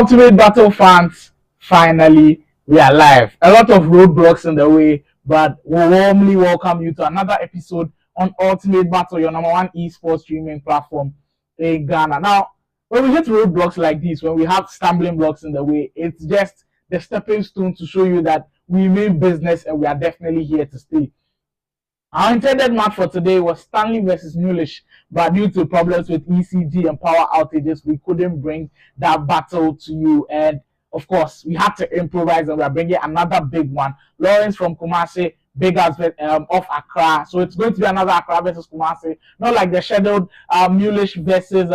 Ultimate Battle fans, finally, we are live. A lot of roadblocks in the way, but we warmly welcome you to another episode on Ultimate Battle, your number one esports streaming platform in Ghana. Now, when we hit roadblocks like this, when we have stumbling blocks in the way, it's just the stepping stone to show you that we mean business and we are definitely here to stay. Our intended match for today was Stanley versus Mulish, but due to problems with ECG and power outages, we couldn't bring that battle to you. And of course, we had to improvise, and we're bringing another big one. Lawrence from Kumasi, Bigups of Accra. So it's going to be another Accra versus Kumasi, not like the scheduled Mulish versus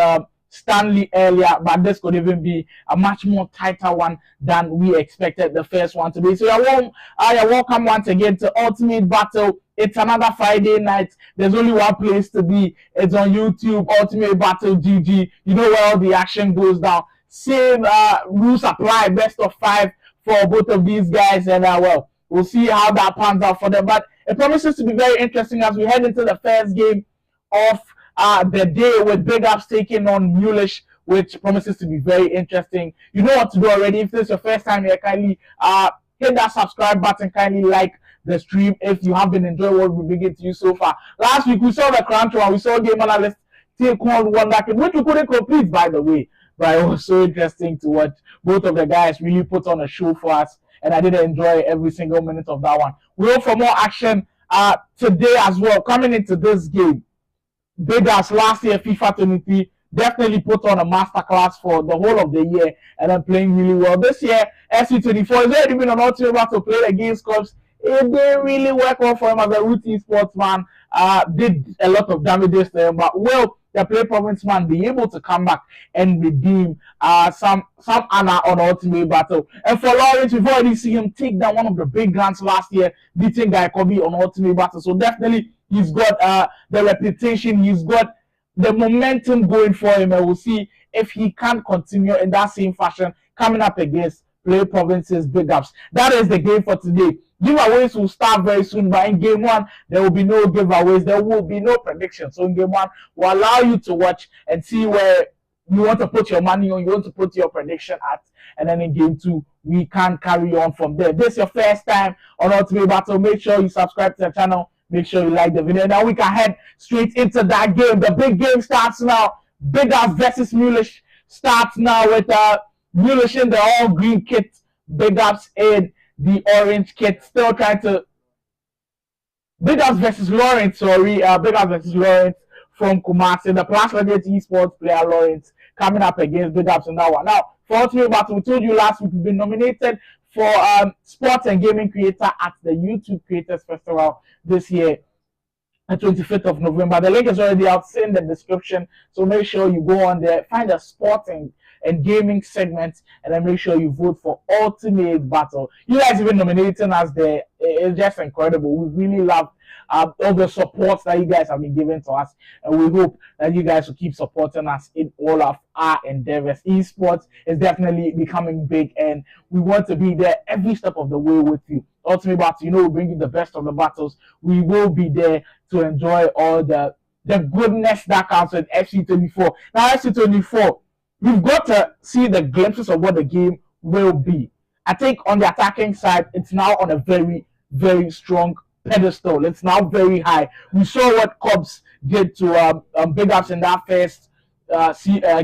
Stanley earlier, but this could even be a much more tighter one than we expected the first one to be. So you're welcome once again to Ultimate Battle. It's another Friday night. There's only one place to be. It's on YouTube, Ultimate Battle GG. You know where all the action goes down. Same rules apply, best of 5 for both of these guys, and well, we'll see how that pans out for them. But it promises to be very interesting as we head into the first game of the day with Bigups taking on Mulish, which promises to be very interesting. You know what to do already. If this is your first time here, kindly hit that subscribe button, kindly like the stream if you have been enjoying what we've been getting to you so far. Last week we saw the crunch one, we saw game analyst take on one that which we couldn't complete, by the way. But it was so interesting to watch. Both of the guys really put on a show for us, and I did enjoy every single minute of that one. We hope for more action today as well. Coming into this game, Bigups last year, FIFA 23, definitely put on a masterclass for the whole of the year and then playing really well. This year, SC24 has already been on Ultimate to play against Cubs. It didn't really work well for him as a routine sportsman. Did a lot of damages to him, but will the play province man be able to come back and redeem some honor on Ultimate Battle? And for Lawrence, we've already seen him take down one of the big guns last year, beating Guy Kobe on Ultimate Battle. So definitely he's got the reputation, he's got the momentum going for him, and we'll see if he can continue in that same fashion coming up against Play Province's Bigups. That is the game for today. Giveaways will start very soon, but in game one, there will be no giveaways. There will be no predictions. So in game one, we'll allow you to watch and see where you want to put your money on, you want to put your prediction at. And then in game two, we can carry on from there. This is your first time on Ultimate Battle. Make sure you subscribe to the channel. Make sure you like the video. Now we can head straight into that game. The big game starts now. Bigups versus Mulish starts now with Mulish in the all green kit. Bigups in the orange kit. Still trying to Bigups versus Lawrence, Bigups versus Lawrence from Kumasi. The Plus Legend Esports player Lawrence coming up against Bigups in that one. Now, for Ultimate Battle, we told you last week we've been nominated for Sports and Gaming Creator at the YouTube Creators Festival this year, the 25th of November. The link is already out in the description, so make sure you go on there, find a sports and gaming segment, and then make sure you vote for Ultimate Battle. You guys even nominating us there. It's just incredible. We really love all the support that you guys have been giving to us, and we hope that you guys will keep supporting us in all of our endeavors. Esports is definitely becoming big, and we want to be there every step of the way with you. Ultimate Battle, you know, we bring you the best of the battles. We will be there to enjoy all the goodness that comes with FC24. Now, FC24, we've got to see the glimpses of what the game will be. I think on the attacking side, it's now on a very, very strong pedestal. It's now very high. We saw what Cubs did to Bigups in that first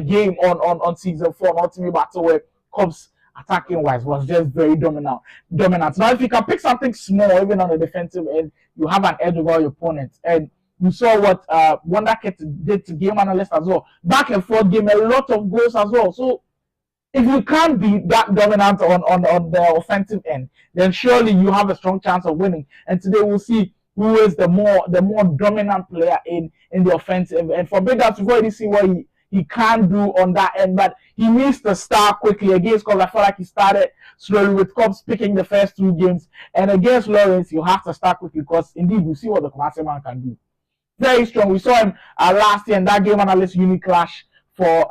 game on season 4 on Ultimate Battle, where Cubs attacking wise was just very dominant. Now, if you can pick something small, even on the defensive end, you have an edge over your opponent. And you saw what Wonderkid did to game analyst as well. Back and forth game, a lot of goals as well. So if you can't be that dominant on the offensive end, then surely you have a strong chance of winning. And today we'll see who is the more dominant player in the offensive. And for Bigups, we've already seen what he can do on that end, but he needs to start quickly. Against Cubs, I feel like he started slowly, with Cubs picking the first 2 games. And against Lawrence, you have to start quickly, because indeed we see what the Kumasi man can do. Very strong. We saw him last year in that game analyst uni clash for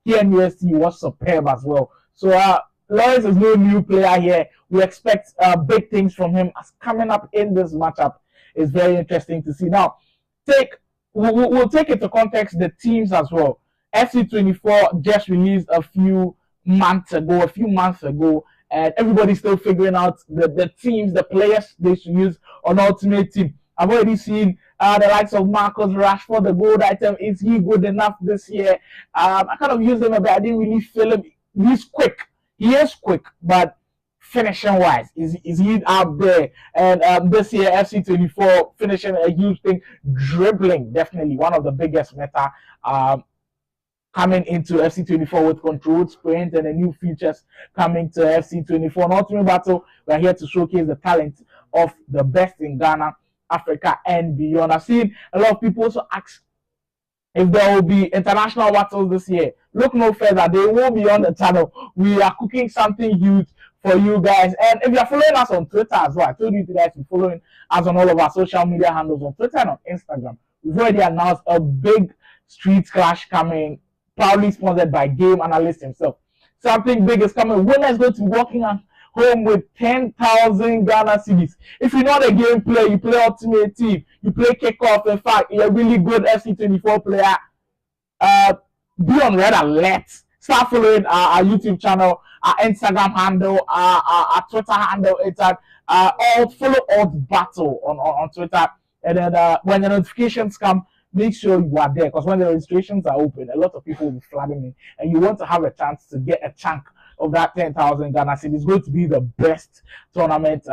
TNUST was superb as well. So Lawrence is no new player here. We expect big things from him. As coming up in this matchup is very interesting to see. Now, we'll take into context the teams as well. FC24 just released a few a few months ago, and everybody's still figuring out the teams, the players they should use on Ultimate Team. I've already seen the likes of Marcus Rashford, the gold item. Is he good enough this year? I kind of used him a bit. I didn't really feel him. He's quick. He is quick, but finishing wise, is he out there? And this year, FC24 finishing a huge thing. Dribbling, definitely one of the biggest meta. Coming into FC24 with controlled sprint and the new features coming to FC24. And Ultimate Battle, we're here to showcase the talent of the best in Ghana, Africa, and beyond. I've seen a lot of people also ask if there will be international battles this year. Look no further, they will be on the channel. We are cooking something huge for you guys. And if you're following us on Twitter as well, I told you guys to be following us on all of our social media handles on Twitter and on Instagram. We've already announced a big street clash coming, proudly sponsored by Game Analyst himself. Something big is coming. Winner is going to be walking home with 10,000 Ghana cedis. If you're not a game player, you play Ultimate Team, you play Kickoff. In fact, you're a really good FC24 player. Be on red alert. Start following our YouTube channel, our Instagram handle, our Twitter handle. It's at follow Alt Battle on Twitter. And then when the notifications come, make sure you are there, because when the registrations are open, a lot of people will be flooding in, and you want to have a chance to get a chunk of that 10,000 Ghana cedis. It's going to be the best tournament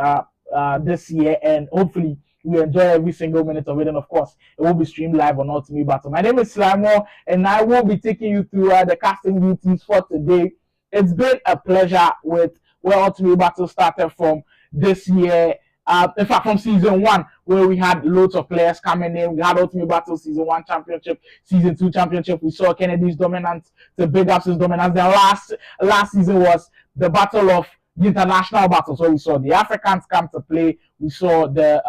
this year, and hopefully we enjoy every single minute of it. And of course, it will be streamed live on Ultimate Battle. My name is Slimo, and I will be taking you through the casting duties for today. It's been a pleasure with where Ultimate Battle started from this year. In fact, from season 1, where we had loads of players coming in. We had Ultimate Battle season 1 championship, season 2 championship. We saw Kennedy's dominance, the Bigups' dominance. The last season was the battle of the international battles. So we saw the Africans come to play. We saw the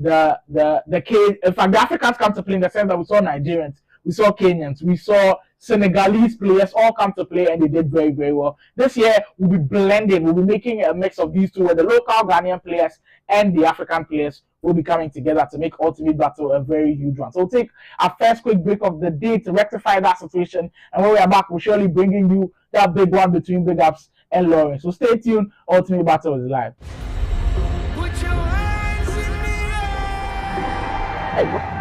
Africans come to play in the sense that we saw Nigerians, we saw Kenyans, we saw Senegalese players all come to play, and they did very, very well. This year, we'll be blending. We'll be making a mix of these two, where the local Ghanaian players and the African players will be coming together to make Ultimate Battle a very huge one. So we'll take our first quick break of the day to rectify that situation. And when we are back, we'll surely bringing you that big one between Bigups and Lauren. So stay tuned. Ultimate Battle is live. Put your hands in the air. Hey,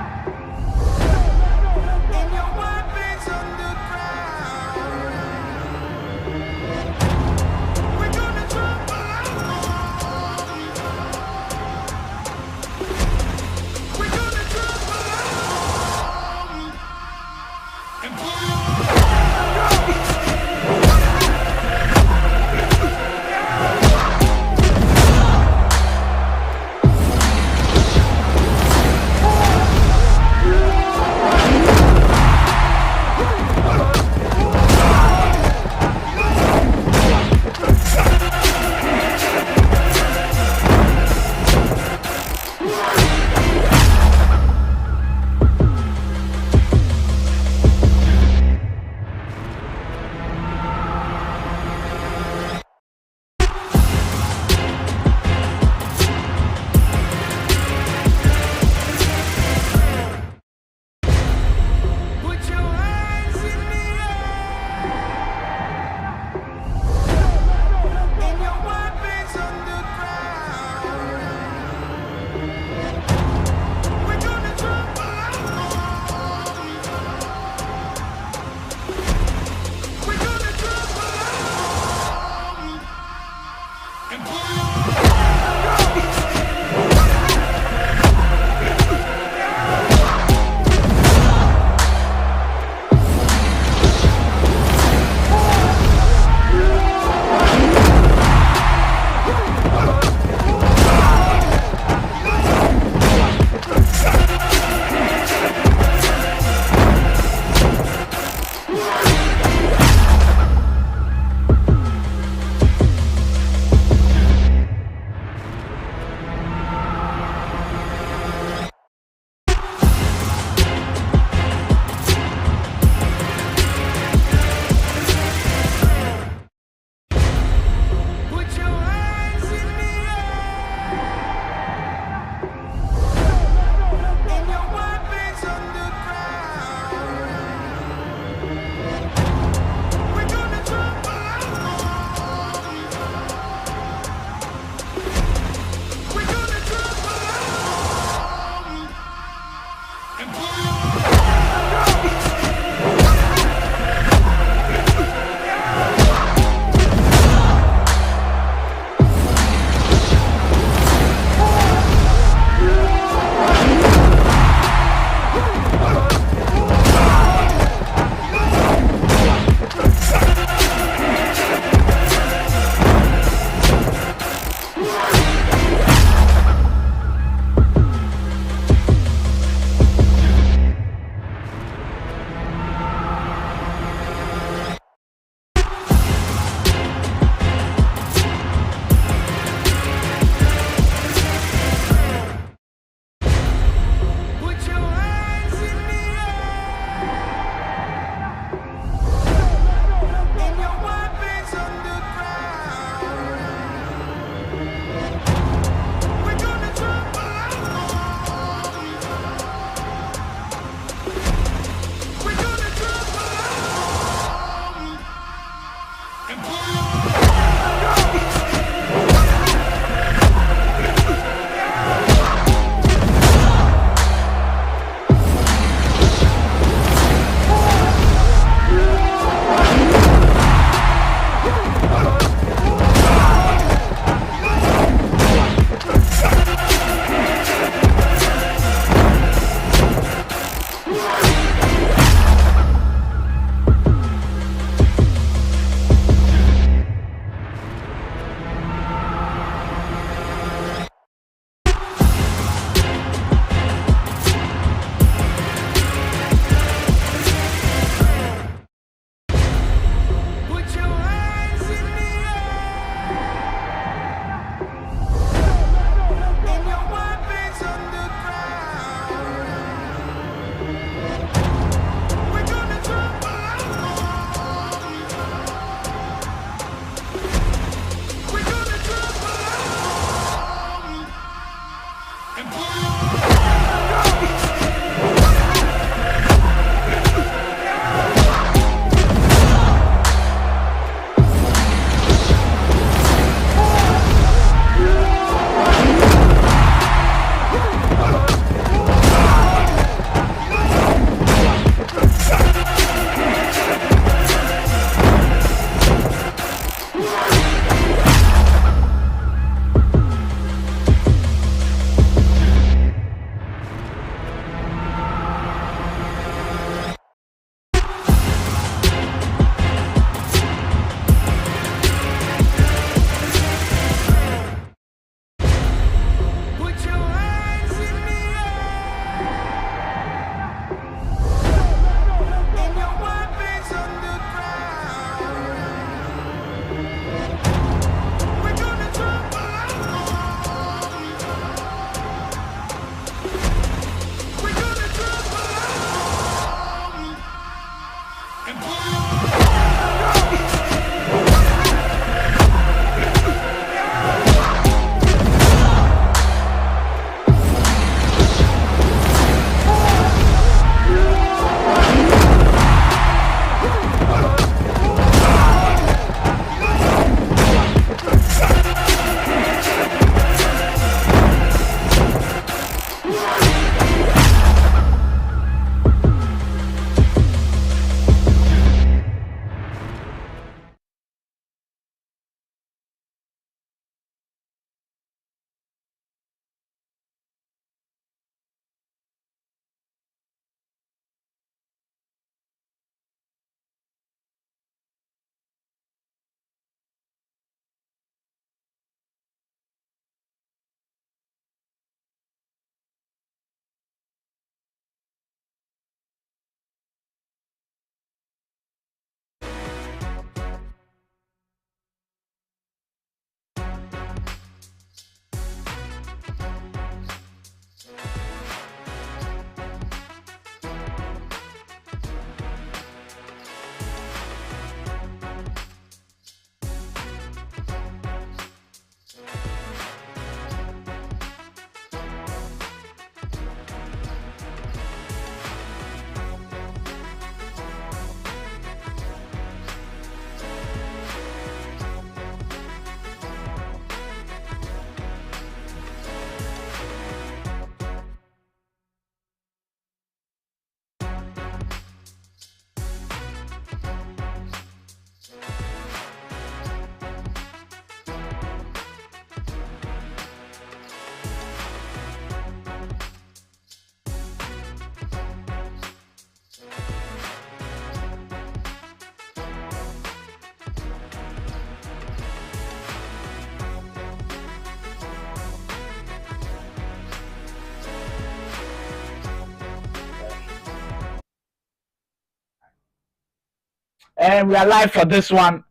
And we are live for this one.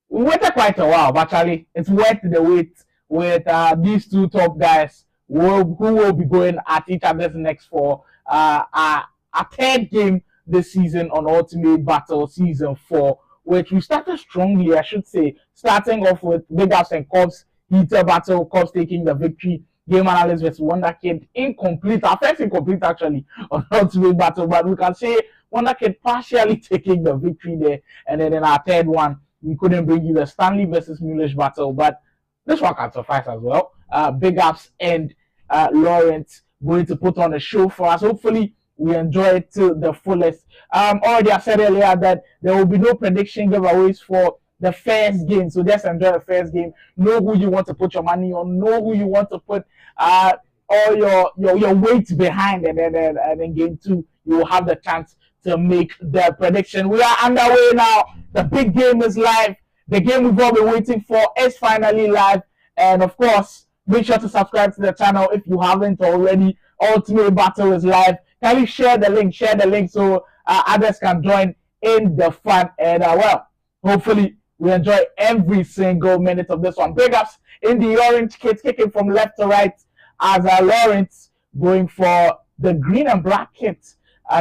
We waited quite a while, but actually, it's worth the wait with these two top guys who will be going at each other's necks for a third game this season on Ultimate Battle Season 4, which we started strongly, I should say, starting off with Bigups and Cobbs heater battle, Cobbs taking the victory. Game analyst versus Wonder Kid incomplete, our first incomplete actually on Ultimate Battle, but we can say Wonder Kid partially taking the victory there. And then in our third one, we couldn't bring you the Stanley versus Mulish battle, but this one can suffice as well. Bigups and Lawrence going to put on a show for us. Hopefully, we enjoy it to the fullest. Already I said earlier that there will be no prediction giveaways for the first game, so just enjoy the first game. Know who you want to put your money on. Know who you want to put all your weight behind, and then game 2 you will have the chance to make the prediction. We are underway now. The big game is live. The game we've all been waiting for is finally live. And of course, make sure to subscribe to the channel if you haven't already. Ultimate Battle is live. Kindly share the link so others can join in the fun. And well, hopefully we enjoy every single minute of this one. Big ups in the orange kit, kicking from left to right as Lawrence going for the green and black kit.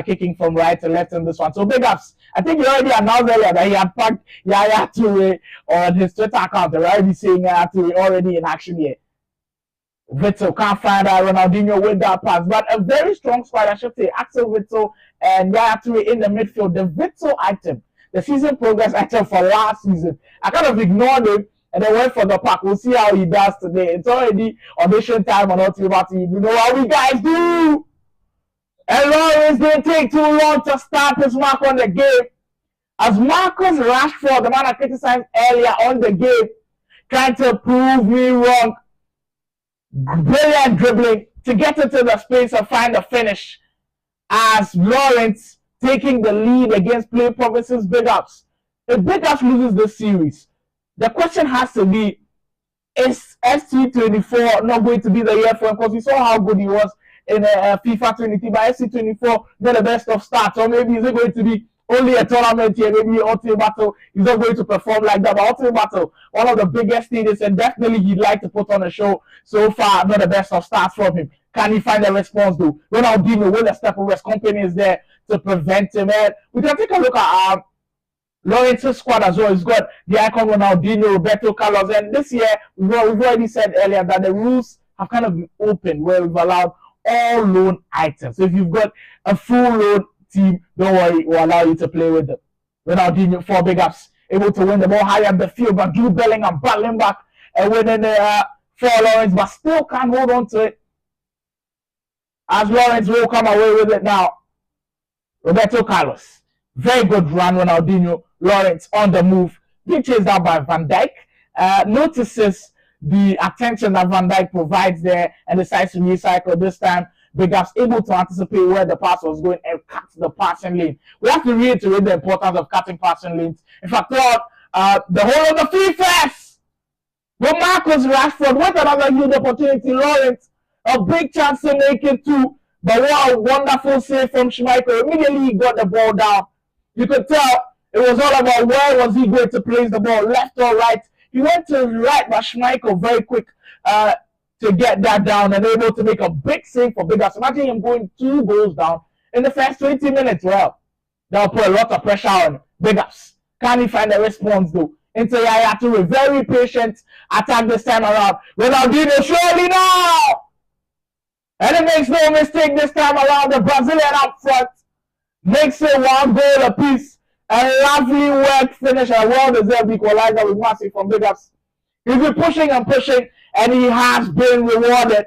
Kicking from right to left in this one. So big ups. I think he already announced earlier that he had packed Yaya Toure on his Twitter account. They're already saying Yaya Toure already in action here. Witsel can't find out Ronaldinho with that pass, but a very strong squad, I should say. Axel Witsel and Yaya Toure in the midfield. The Witsel item, the season progress item for last season, I kind of ignored him and then went for the pack. We'll see how he does today. It's already audition time on Ultimate Team. You know what we guys do? And Lawrence didn't take too long to start his mark on the game. As Marcus Rashford, the man I criticized earlier on the game, trying to prove me wrong. Brilliant dribbling to get into the space and find the finish. As Lawrence taking the lead against Play Province's Bigups. If Bigups loses this series, the question has to be, is ST24 not going to be the year for him? Because we saw how good he was in FIFA 23, but ST24 got the best of starts. Or maybe is it going to be only a tournament here, maybe Ultimate Battle is not going to perform like that. But Ultimate Battle, one of the biggest stages, and definitely he'd like to put on a show. So far, not the best of starts from him. Can he find a response though? Ronaldinho will a step of his company is there to prevent him. And we can take a look at Lawrence's squad as well. He's got the icon Ronaldinho, Roberto Carlos, and this year we've already said earlier that the rules have kind of been open where we've allowed all loan items. So if you've got a full loan team, don't worry, we'll allow you to play with them. Ronaldinho, 4 Bigups, able to win the ball high up the field, but Jude Bellingham battling back and winning for Lawrence, but still can't hold on to it. As Lawrence will come away with it now. Roberto Carlos, very good run, Ronaldinho. Lawrence on the move, being chased out by Van Dijk. Notices the attention that Van Dijk provides there and decides to recycle this time. Bigups able to anticipate where the pass was going and cut the passing lane. We have to reiterate the importance of cutting passing lanes. In fact, the whole of the field first. But Marcus Rashford with another huge opportunity. Lawrence, a big chance to make it too. But what a wonderful save from Schmeichel. Immediately he got the ball down. You could tell it was all about where was he going to place the ball, left or right. He went to the right, but Schmeichel very quick to get that down and able to make a big save for Bigups. Imagine him going 2 goals down in the first 20 minutes. Well, that'll put a lot of pressure on Bigups. Can he find a response though? Into Yaya Toure, very patient attack this time around. Ronaldinho surely now! And he makes no mistake this time around. The Brazilian up front makes it 1 goal apiece. A lovely work finish, a well-deserved equalizer with Mercy from Bigups. He's been pushing and pushing, and he has been rewarded.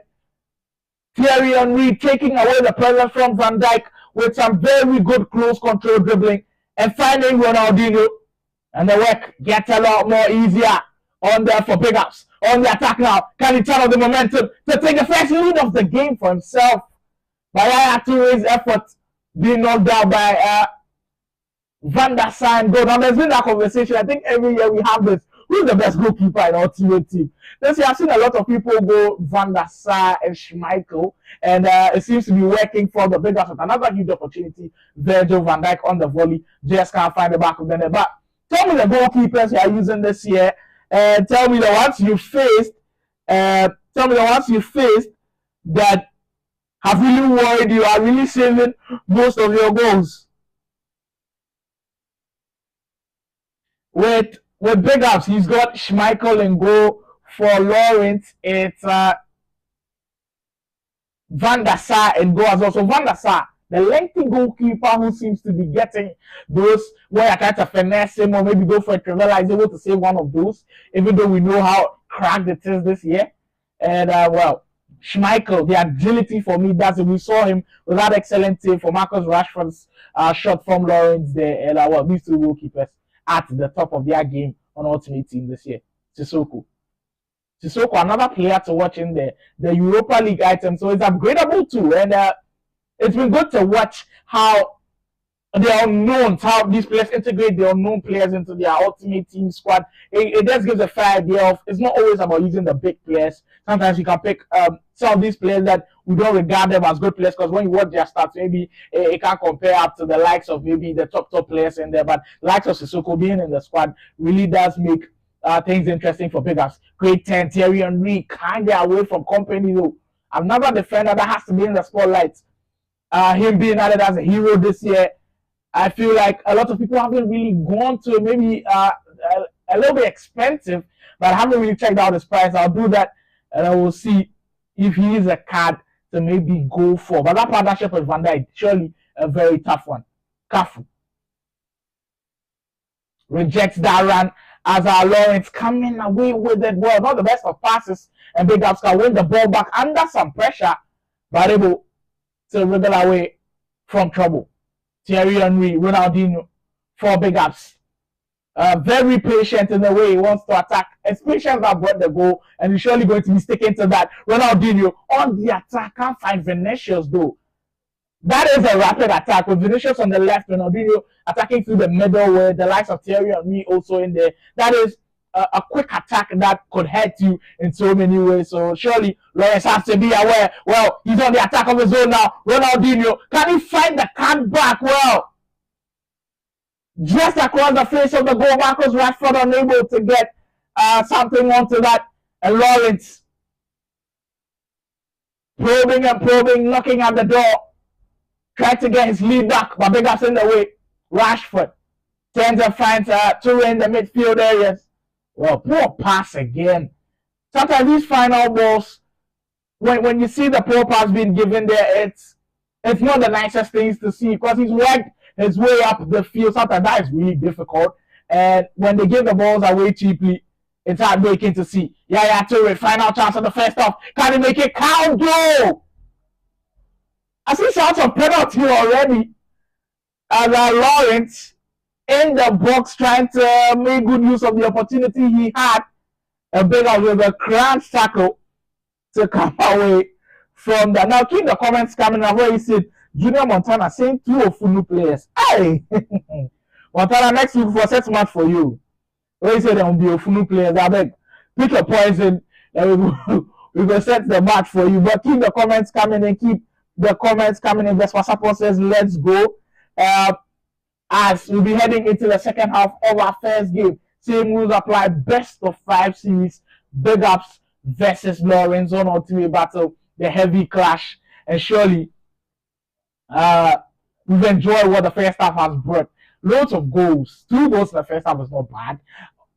Thierry Henry taking away the pressure from Van Dijk with some very good close control dribbling and finding Ronaldinho. And the work gets a lot more easier on there for Bigups. On the attack now, can he turn on the momentum to take the first lead of the game for himself? By Yaya Toure's effort being knocked down by Van der Sar and goal. Now there's been that conversation. I think every year we have this. Who's the best goalkeeper in our team? This year I've seen a lot of people go Van der Sar and Schmeichel, and it seems to be working for the Bigups with another huge opportunity. Virgil van Dijk on the volley, just can't find the back of the net. But tell me the goalkeepers you are using this year, and tell me the ones you faced. That have really worried you, are really saving most of your goals. With Bigups, he's got Schmeichel in goal. For Lawrence, it's Van der Sar in goal as well. So Van der Sar, the lengthy goalkeeper who seems to be getting those where I try to finesse him or maybe go for a Trivella, is able to save one of those, even though we know how cracked it is this year. And well, Schmeichel, the agility for me, that's it. We saw him with that excellent save for Marcus Rashford's shot from Lawrence there. And well, these 2 goalkeepers at the top of their game on Ultimate Team this year. Sissoko, another player to watch in the Europa League item, so it's upgradable too. And it's been good to watch how the unknowns, how these players integrate the unknown players into their Ultimate Team squad. It just gives a fair idea of, it's not always about using the big players. Sometimes you can pick some of these players that we don't regard them as good players, because when you watch their stats, maybe it can't compare up to the likes of maybe the top players in there. But likes of Sissoko being in the squad really does make things interesting for Bigups. Great 10, Thierry Henry, kind of away from company though. Another defender that has to be in the spotlight. Him being added as a hero this year. I feel like a lot of people haven't really gone to it. Maybe a little bit expensive, but I haven't really checked out his price. I'll do that and I will see if he is a card to maybe go for. But that partnership with Van Dijk, surely a very tough one. Cafu rejects that run as our Lawrence coming away with it well. Not the best of passes, and Bigups can win the ball back under some pressure, but able to wriggle away from trouble. Thierry Henry, Ronaldinho for Bigups. Very patient in the way he wants to attack. His patience that brought the goal, and he's surely going to be sticking to that. Ronaldinho on the attack, can't find Vinicius though. That is a rapid attack with Vinicius on the left, Ronaldinho attacking through the middle with the likes of Thierry Henry also in there. That is a quick attack that could hurt you in so many ways. So surely Lawrence has to be aware. Well, he's on the attack of his own now. Ronaldinho, can he find the card back? Well, just across the face of the goal, Marcus Rashford unable to get something onto that. And Lawrence probing and probing, knocking at the door. Tried to get his lead back, but Bigups in the way. Rashford turns and finds Toure in the midfield areas. Well, poor pass again. Sometimes these final balls, when you see the poor pass being given there, it's not the nicest things to see because he's worked his way up the field. Sometimes that is really difficult. And when they give the balls away cheaply, it's heartbreaking to see. Yaya Toure, final chance on the first half. Can he make it count? Goal! I see shots of penalty already. As Lawrence in the box trying to make good use of the opportunity he had. A Bigups with a crunch tackle to come away from that. Now keep the comments coming up where he said Junior Montana saying 2 Ofunu players. Hey! Montana, next week for set match for you. Where he said there will be Ofunu players. I beg, pick a poison and we will set the match for you. But keep the comments coming and keep the comments coming in. Vespa Support says, let's go. As we'll be heading into the second half of our first game. Same rules apply. Best of 5 series. Bigups versus Lawrence on Ultimate Battle. The heavy clash. And surely we've enjoyed what the first half has brought. Loads of goals. 2 goals in the first half is not bad.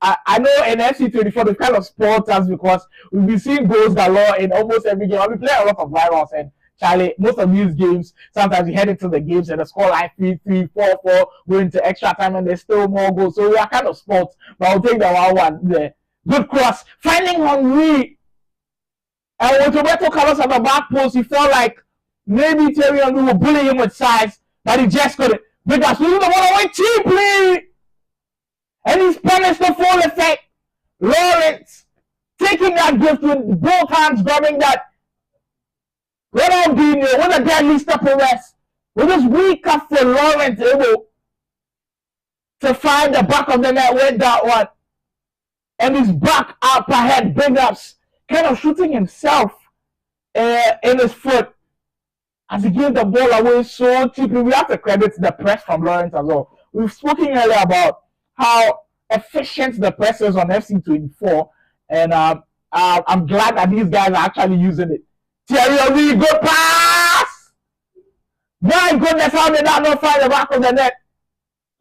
I know in FC24 they've kind of spoiled us because we've been seeing goals galore in almost every game. I've been playing a lot of rivals, and Charlie, most of these games, sometimes you head into the games and the score like 3-3, 4-4, going to extra time and there's still more goals. So we are kind of spoiled, but I'll take the 1-1 there. Good cross, finding Henry. And with Roberto Carlos at the back post, he felt like maybe Thierry Henry will bully him with size, but he just couldn't. Bigups losing the ball away cheaply. And he's punished the full effect. Lawrence taking that gift with both hands, grabbing that. Ronaldinho with a deadly step arrest. With his weak cuff for Lawrence able to find the back of the net with that one. And he's back up ahead. Bigups kind of shooting himself in his foot as he gave the ball away so cheaply. We have to credit the press from Lawrence as well. We've spoken earlier about how efficient the press is on FC24, and I'm glad that these guys are actually using it. Thierry Henry, good pass! My goodness, how did that not find the back of the net?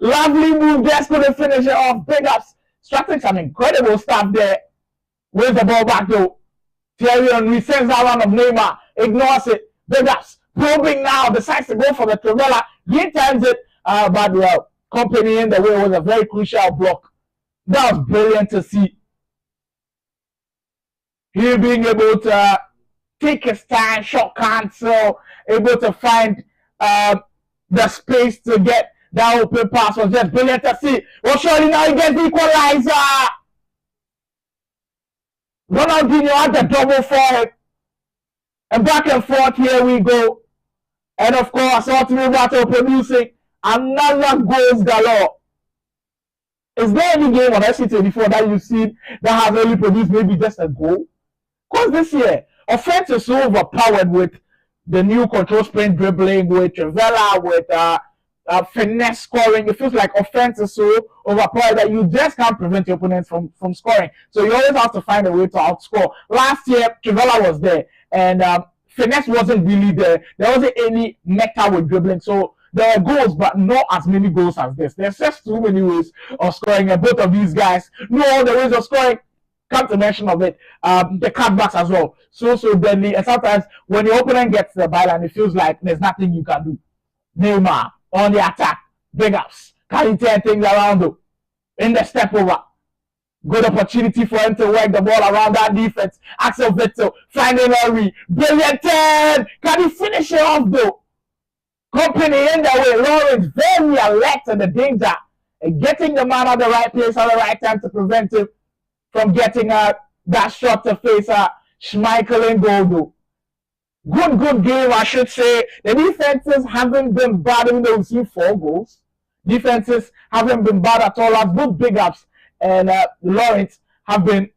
Lovely move, just couldn't finish it off. Bigups striking some incredible stuff there. Where's the ball back though? Thierry Henry sends that one of Neymar, ignores it. Bigups probing now, decides to go for the Trivela. He turns it, but well, company in the way was a very crucial block. That was brilliant to see. He being able to take his time, shot cancel, able to find the space to get that open pass was just brilliant to see. Well, surely now he gets the equalizer. Ronaldinho had the double for it. And back and forth, here we go. And of course, Ultimate Battle producing another goals galore. Is there any game on FC24 that you've seen that has only produced maybe just a goal? Because this year, offense is so overpowered with the new control sprint dribbling, with Trivela, with finesse scoring. It feels like offense is so overpowered that you just can't prevent your opponents from scoring. So you always have to find a way to outscore. Last year, Trivela was there, and finesse wasn't really there. There wasn't any meta with dribbling. So there are goals, but not as many goals as this. There's just too many ways of scoring, and both of these guys know all the ways of scoring. come to mention of it, the cutbacks as well. So deadly. And sometimes when your opponent gets the byline, it feels like there's nothing you can do. Neymar on the attack. Bigups. Can he turn things around though? In the step over. Good opportunity for him to work the ball around that defense. Axel Witsel finding Henry. Brilliant turn. Can he finish it off though? Company in the way. Lawrence very alert to the danger. And getting the man at the right place at the right time to prevent him from getting that shot to face Schmeichel and Goldo. Good game, I should say. The defenses haven't been bad, even though we've seen 4 goals. Defenses haven't been bad at all. As both Bigups and Lawrence have been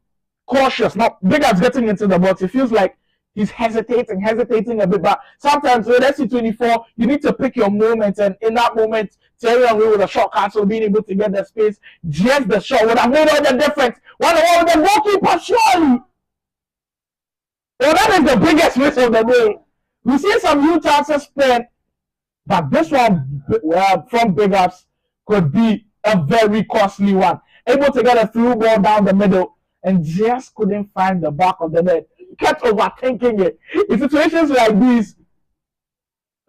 cautious. Now, Bigups getting into the box, it feels like he's hesitating a bit. But sometimes with SC24, you need to pick your moment. And in that moment, Thierry Henry with a shot cancel, being able to get the space, just the shot would have made all the difference. One-on-one with the goalkeeper, surely. Well, that is the biggest miss of the day. We see some new chances spent, but this one from Bigups could be a very costly one. Able to get a through ball down the middle and just couldn't find the back of the net. Kept overthinking it. In situations like these,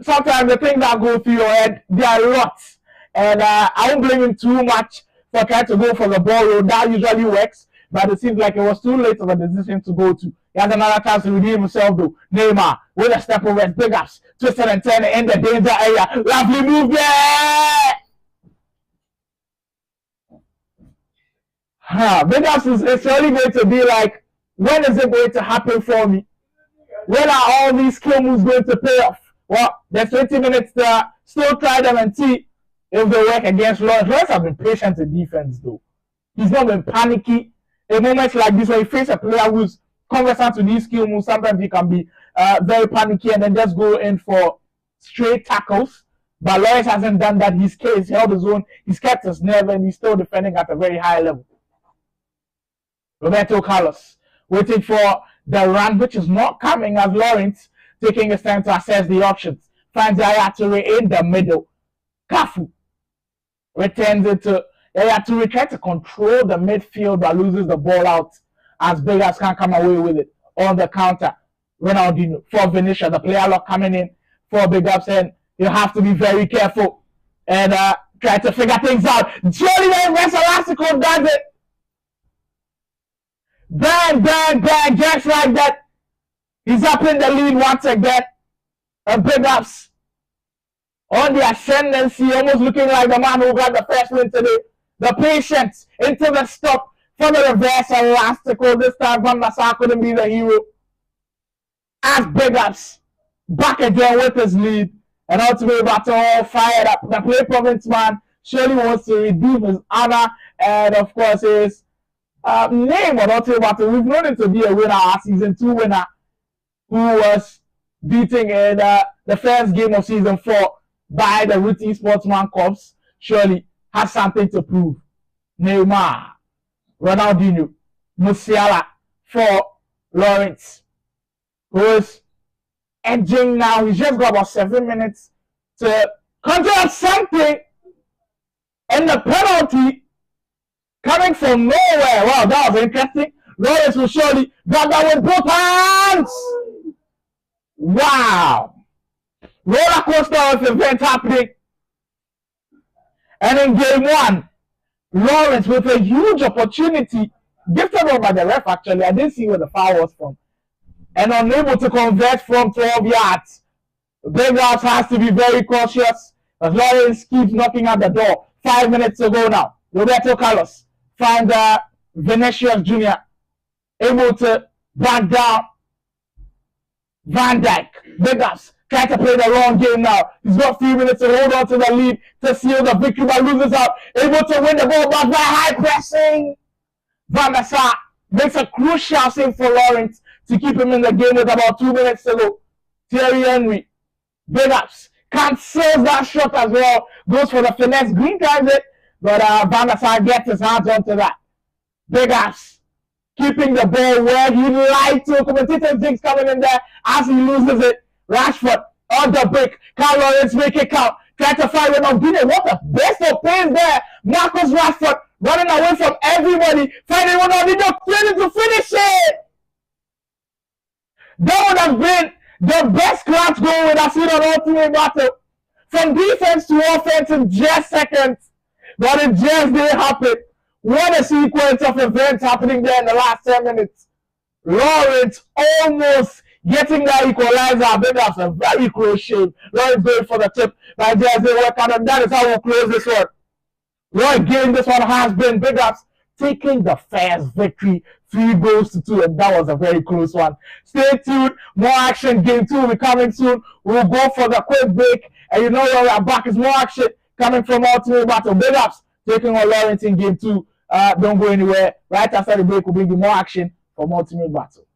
sometimes the things that go through your head, there are lots. And I won't blame him too much for trying to go for the ball road. That usually works, but it seems like it was too late of a decision to go to. He has another chance to redeem himself though. Neymar with a step over, Bigups, twisted and turning in the danger area. Lovely move there. Bigups is really going to be like, when is it going to happen for me? When are all these skill moves going to pay off? Well, there's 20 minutes to still try them and see if they work against Lawrence. Lawrence have been patient in defense though. He's not been panicky. In moments like this, when you face a player who's conversant to these skill moves, sometimes he can be very panicky and then just go in for straight tackles. But Lawrence hasn't done that. He's held his own. He's kept his nerve and he's still defending at a very high level. Roberto Carlos waiting for the run, which is not coming as Lawrence taking his time to assess the options. Finds Yaya Toure in the middle. Cafu returns it to Yaya Toure, try to control the midfield but loses the ball out as Bigups can't come away with it on the counter. Ronaldinho for Vinicius, the player lock coming in for Bigups, and you have to be very careful and try to figure things out. Julian Vesalasico does it. Bang, just like that. He's up in the lead once again. And Bigups on the ascendancy, almost looking like the man who got the first win today. The patience into the stop for the reverse elastical. This time Van der Sar couldn't be the hero. As Bigups back again with his lead. And ultimately battle all fired up. The play province man surely wants to redeem his honor and of course his name on Ultimate Battle. We've known him to be a winner, our season 2 winner, who was beating in the first game of season 4 by the Routine Sportsman Corps. Surely has something to prove. Neymar, Ronaldinho, Musiala for Lawrence, who is edging now. He's just got about 7 minutes to conjure up something, and the penalty coming from nowhere. Wow, that was interesting. Lawrence will surely grab that with both hands. Wow. Roller coaster of event happening. And in game 1, Lawrence with a huge opportunity, gifted over by the ref actually. I didn't see where the foul was from. And unable to convert from 12 yards. Bigups has to be very cautious as Lawrence keeps knocking at the door. 5 minutes to go now. Roberto Carlos finds Vinicius Jr. able to back down Van Dijk. Bigups trying to play the wrong game now. He's got 3 minutes to hold on to the lead to seal the victory, but loses out. Able to win the ball back by high pressing. Van der Sar makes a crucial save for Lawrence to keep him in the game with about 2 minutes to go. Thierry Henry, Bigups, cancels that shot as well. Goes for the finesse. Green times it, but Van der Sar gets his hands onto that. Bigups keeping the ball where he liked to. Commentator Jinx coming in there as he loses it. Rashford on the break. Carl Lawrence make it count. Try to find Ronaldinho. What a best of pace there. Marcus Rashford running away from everybody, finding Ronaldinho training to finish it. That would have been the best clutch goal we'd have seen on Ultimate Battle. From defense to offense in just seconds. But it just didn't happen. What a sequence of events happening there in the last 10 minutes. Lawrence almost getting that equalizer. I think that's a very close shave. Lawrence going for the tip. But just didn't work out. And that is how we'll close this one. What a game this one has been. Bigups taking the first victory, 3-2, and that was a very close one. Stay tuned. More action. Game 2 will be coming soon. We'll go for the quick break. And you know when we are back is more action coming from Ultimate Battle. Bigups taking on Lawrence in Game 2. Don't go anywhere. Right after the break, we'll bring you more action from Ultimate Battle.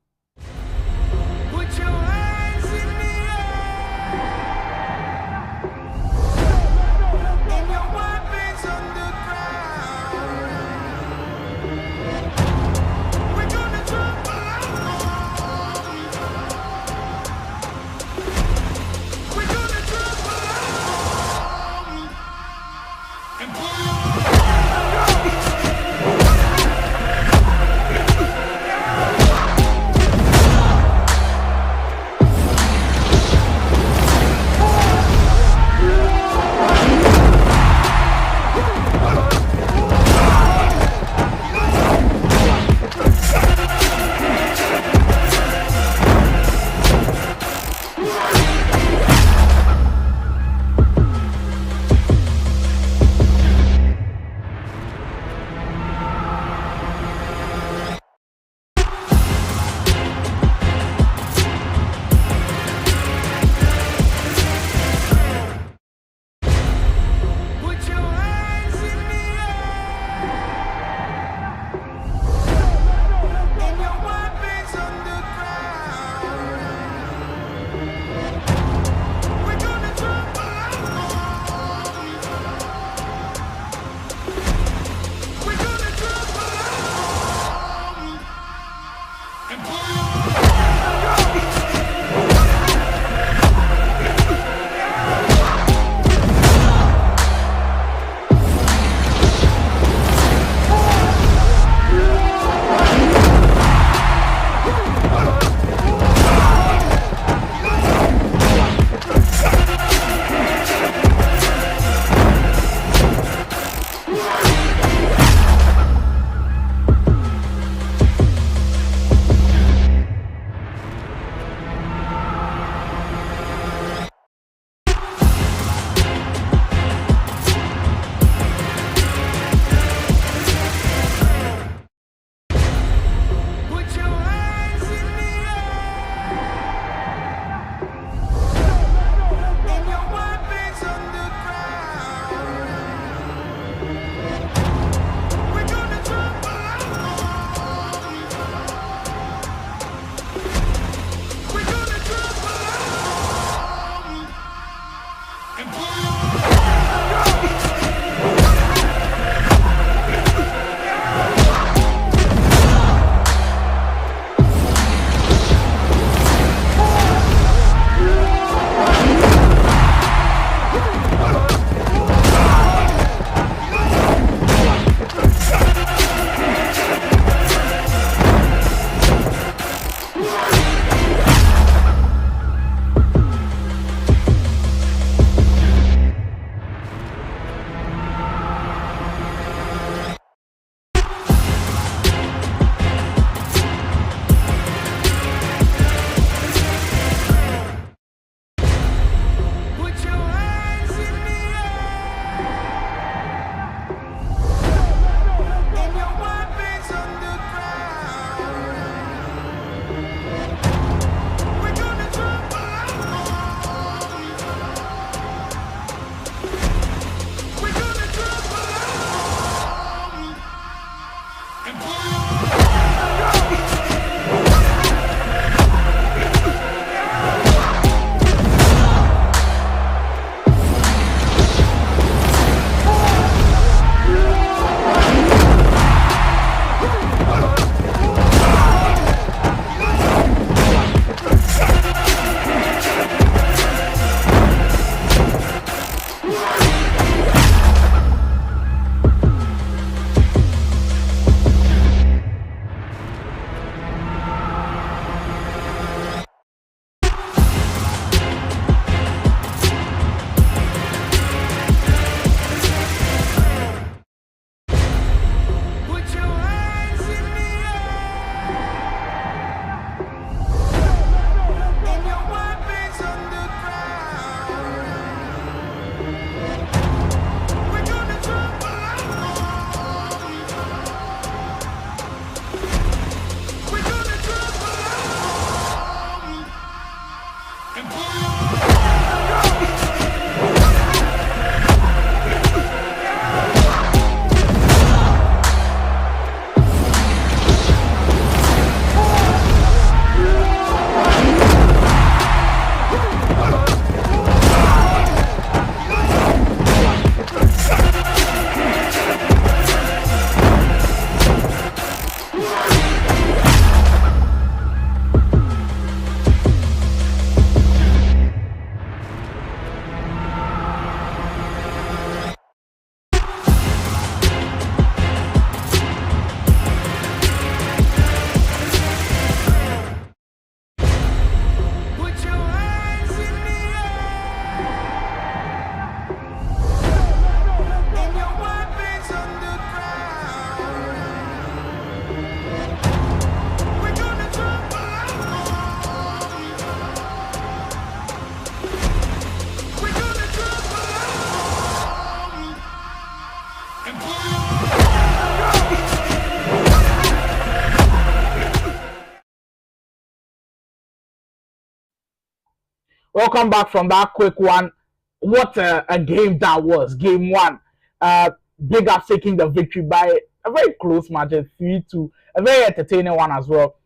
Welcome back from that quick one. What a game that was. Game one. Bigups taking the victory by a very close margin, 3-2. A very entertaining one as well.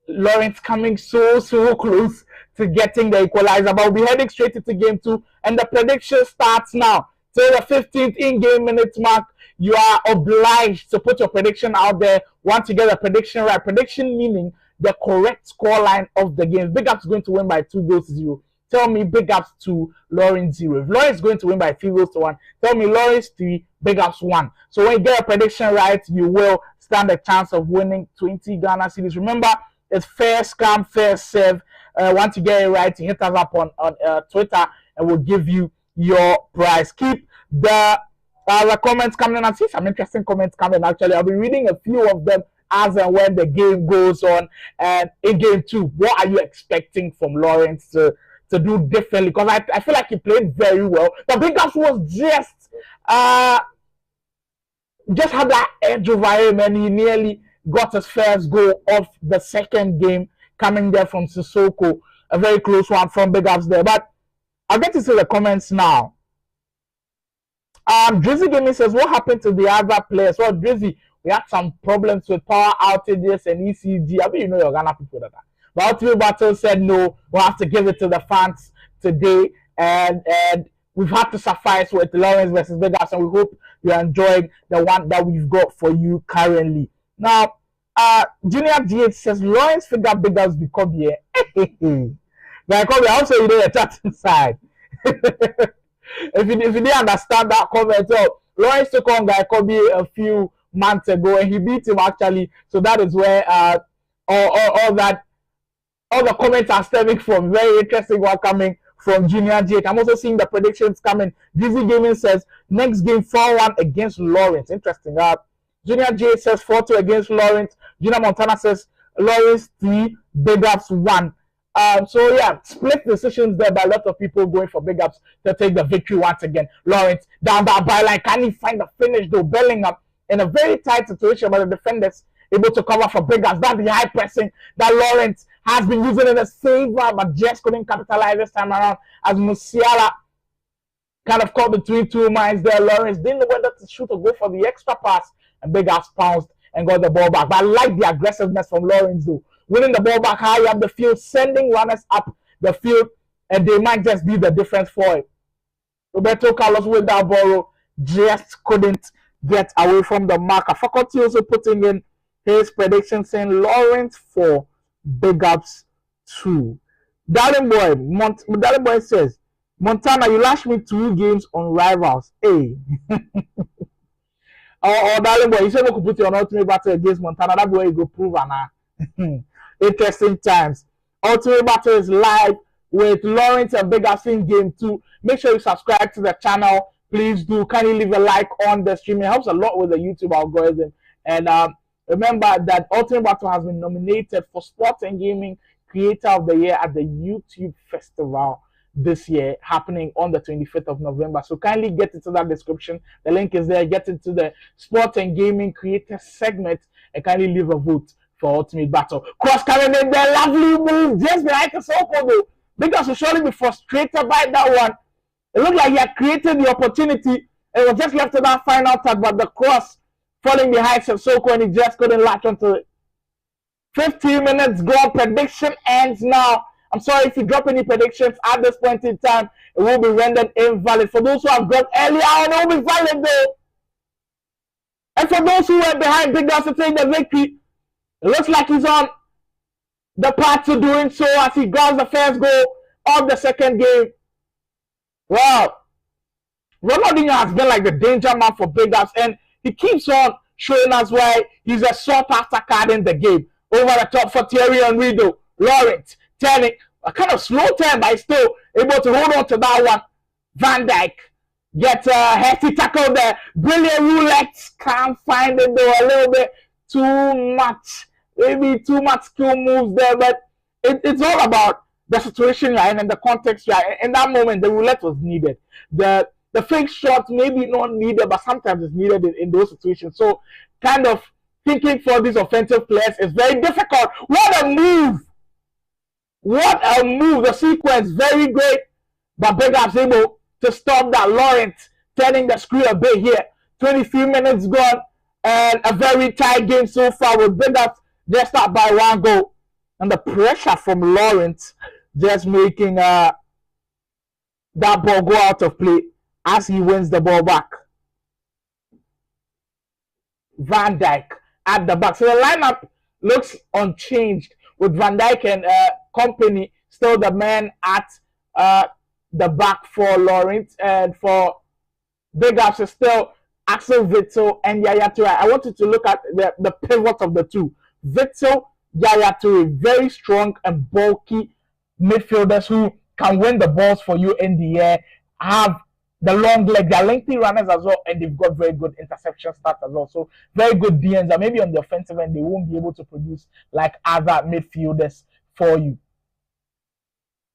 Lawrence coming so close to getting the equalizer, but we'll be heading straight into game two, and the prediction starts now. Till the 15th in-game minute mark, you are obliged to put your prediction out there. Once you get the prediction right, prediction meaning the correct scoreline of the game. Bigups is going to win by 2-0. Tell me Bigups 2, Lawrence 0. If Lawrence is going to win by 3-1, tell me Lawrence 3, Bigups 1. So when you get a prediction right, you will stand a chance of winning 20 Ghana cedis. Remember, it's fair scam, fair serve. Once you get it right, you hit us up on Twitter and we'll give you your prize. Keep the comments coming in. I see some interesting comments coming actually. I'll be reading a few of them as and when the game goes on. And in game two, what are you expecting from Lawrence to do differently? Because I feel like he played very well. The Bigups was just had that edge over him, and he nearly got his first goal of the second game coming there from Sissoko. A very close one from Bigups there. But I'll get into the comments now. Drizzy Gaming says, what happened to the other players? Well, Drizzy, we had some problems with power outages and ECG. I mean, you know your Ghana people that. But Ultimate Battle said no, we'll have to give it to the fans today. And we've had to suffice with Lawrence versus Bigups, and we hope you're enjoying the one that we've got for you currently. Now, Junior GH says, Lawrence figure Bigups become here. I also you know the chatting side. if you didn't understand that comment, so Lawrence took on Guy Kobe a few months ago and he beat him actually. So that is where all the comments are stemming from. Very interesting one coming from Junior GH. I'm also seeing the predictions coming. Dizzy Gaming says next game 4-1 against Lawrence. Interesting. Junior GH says 4-2 against Lawrence. Gina Montana says Lawrence 3, Bigups 1. So yeah, split decisions there by a lot of people going for Bigups to take the victory once again. Lawrence down that byline. Can he find the finish though? Bellingham in a very tight situation, but the defenders able to cover for Bigups. That's the high pressing that Lawrence has been using in his favor, but just couldn't capitalize this time around as Musiala kind of caught between two minds there. Lawrence didn't know whether to shoot or go for the extra pass, and Bigups pounced and got the ball back. But I like the aggressiveness from Lawrence though. Winning the ball back high up the field, sending runners up the field, and they might just be the difference for it. Roberto Carlos with that ball just couldn't get away from the marker. Faculty also putting in his prediction saying Lawrence 4, Bigups 2. Darling Boy says, Montana, you lashed me 2 games on rivals. Hey. or Darling Boy, you said we could put you on Ultimate Battle against Montana. That's where you go prove Anna. Interesting times. Ultimate Battle is live with Lawrence and Bigups in game 2. Make sure you subscribe to the channel. Please do. Kindly leave a like on the stream. It helps a lot with the YouTube algorithm. And remember that Ultimate Battle has been nominated for Sports and Gaming Creator of the Year at the YouTube Festival this year, happening on the 25th of November. So kindly get into that description. The link is there. Get into the Sports and Gaming Creator segment and kindly leave a vote for Ultimate Battle. Cross coming in there, lovely move just behind the Soko though. Bigups will surely be frustrated by that one. It looked like he had created the opportunity. It was just left to that final touch, but the cross falling behind Sissoko and he just couldn't latch onto it. 15 minutes gone. Prediction ends now. I'm sorry if you drop any predictions at this point in time. It will be rendered invalid. For those who have dropped earlier on, it will be valid though. And for those who were behind Bigups to take the victory, it looks like he's on the path to doing so as he grabs the first goal of the second game. Well, Ronaldinho has been like the danger man for Bigups, and he keeps on showing us why he's a sought-after card in the game. Over the top for Thierry Henry, Lawrence turning a kind of slow turn, but he's still able to hold on to that one. Van Dijk gets a hefty tackle there. Brilliant roulette, can't find it though. A little bit too much, maybe too much skill moves there, but it's all about the situation you're in and the context you're in. In that moment, the roulette was needed. The fake shot maybe not needed, but sometimes it's needed in those situations. So kind of thinking for these offensive players is very difficult. What a move! What a move! The sequence, very great. But Bigups able to stop that. Lawrence turning the screw a bit here. 23 minutes gone and a very tight game so far with Bigups just up by 1 goal. And the pressure from Lawrence just making that ball go out of play as he wins the ball back. Van Dijk at the back. So the lineup looks unchanged with Van Dijk and company still the man at the back for Lawrence, and for Bigups is still Axel Witsel and Yaya Toure. I want you to look at the pivot of the two. Witsel, Yaya Toure, very strong and bulky midfielders who can win the balls for you in the air, have the long leg, they're lengthy runners as well, and they've got very good interception stats as well. So very good DNs, and maybe on the offensive end they won't be able to produce like other midfielders for you.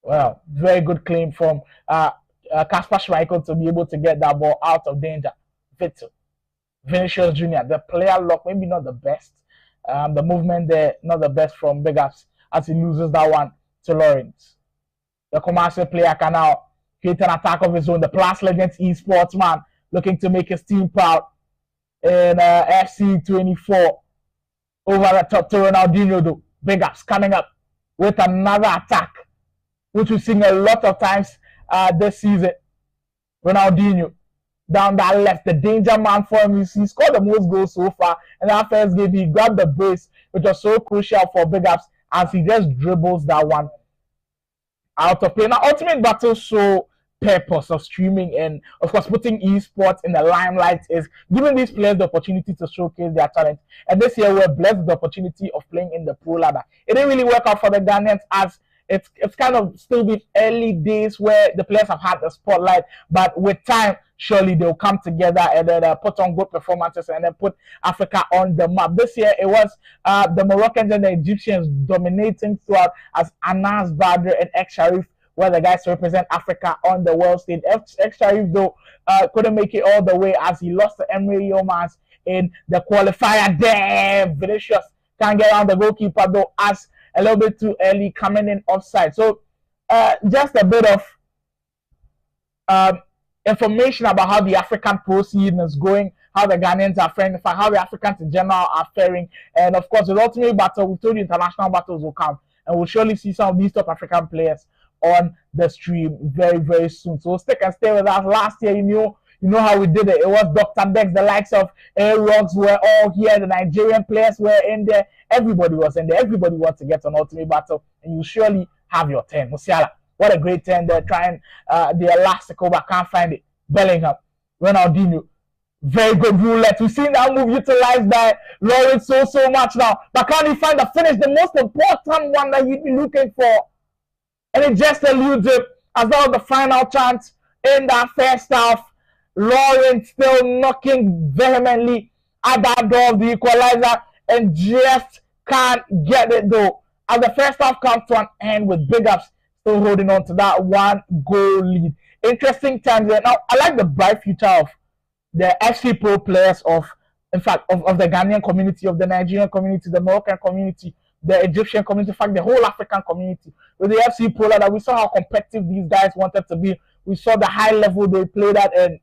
Well, very good claim from Kasper Schmeichel to be able to get that ball out of danger. Vinicius Jr., the player lock, maybe not the best. The movement there, not the best from Bigups as he loses that one to Lawrence. The commercial player can now create an attack of his own. The Plus Legends Esports man looking to make his team proud in FC24. Over the top to Ronaldinho though. Bigups coming up with another attack, which we've seen a lot of times this season. Ronaldinho down that left, the danger man for him. He scored the most goals so far. In that first game, he grabbed the brace, which was so crucial for Bigups as he just dribbles that one out of play. Now, Ultimate Battle show purpose of streaming and, of course, putting esports in the limelight is giving these players the opportunity to showcase their talent. And this year, we're blessed with the opportunity of playing in the pro ladder. It didn't really work out for the Ghanaians as it's kind of still been early days where the players have had the spotlight, but with time, surely they'll come together and then put on good performances and then put Africa on the map. This year, it was the Moroccans and the Egyptians dominating throughout as Anas Badr and Ek Sharif were the guys to represent Africa on the world stage. Ek Sharif, though, couldn't make it all the way as he lost to Emre Yilmaz in the qualifier. Damn, Vinicius can't get around the goalkeeper, though, as a little bit too early coming in offside. So just a bit of information about how the African pro scene is going, how the Ghanaians are faring, in fact, how the Africans in general are faring. And of course, with Ultimate Battle, we told you international battles will come. And we'll surely see some of these top African players on the stream very, very soon. So stick and stay with us. Last year, you know how we did it. It was Dr. Dex, the likes of A-Rocks were all here. The Nigerian players were in there. Everybody was in there. Everybody wants to get on Ultimate Battle. And you surely have your turn. Musiala, what a great turn. They're trying the elastical, but can't find it. Bellingham, Ronaldinho. Very good roulette. We've seen that move utilized by Lawrence so much now. But can't he find the finish? The most important one that he'd be looking for. And it just eludes it as that was the final chance in that first half. Lawrence still knocking vehemently at that door of the equalizer and just can't get it though. As the first half comes to an end with Bigups still holding on to that 1-goal lead. Interesting times there. Now, I like the bright future of the FC Pro players of the Ghanaian community, of the Nigerian community, the Moroccan community, the Egyptian community, in fact, the whole African community. With the FC Polar, that we saw how competitive these guys wanted to be. We saw the high level they played at, and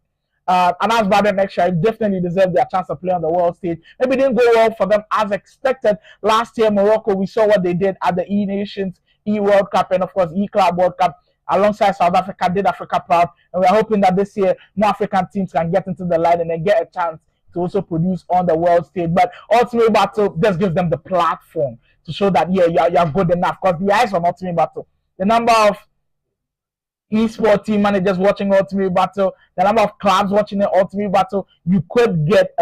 announced by the next year, definitely deserve their chance to play on the world stage. Maybe it didn't go well for them as expected. Last year, Morocco, we saw what they did at the E Nations, E World Cup, and of course, E Club World Cup. Alongside South Africa, did Africa proud, and we're hoping that this year more African teams can get into the light and then get a chance to also produce on the world stage. But Ultimate Battle just gives them the platform to show that you're good enough. Because the eyes on Ultimate Battle, the number of esports team managers watching Ultimate Battle, the number of clubs watching the Ultimate Battle, you could get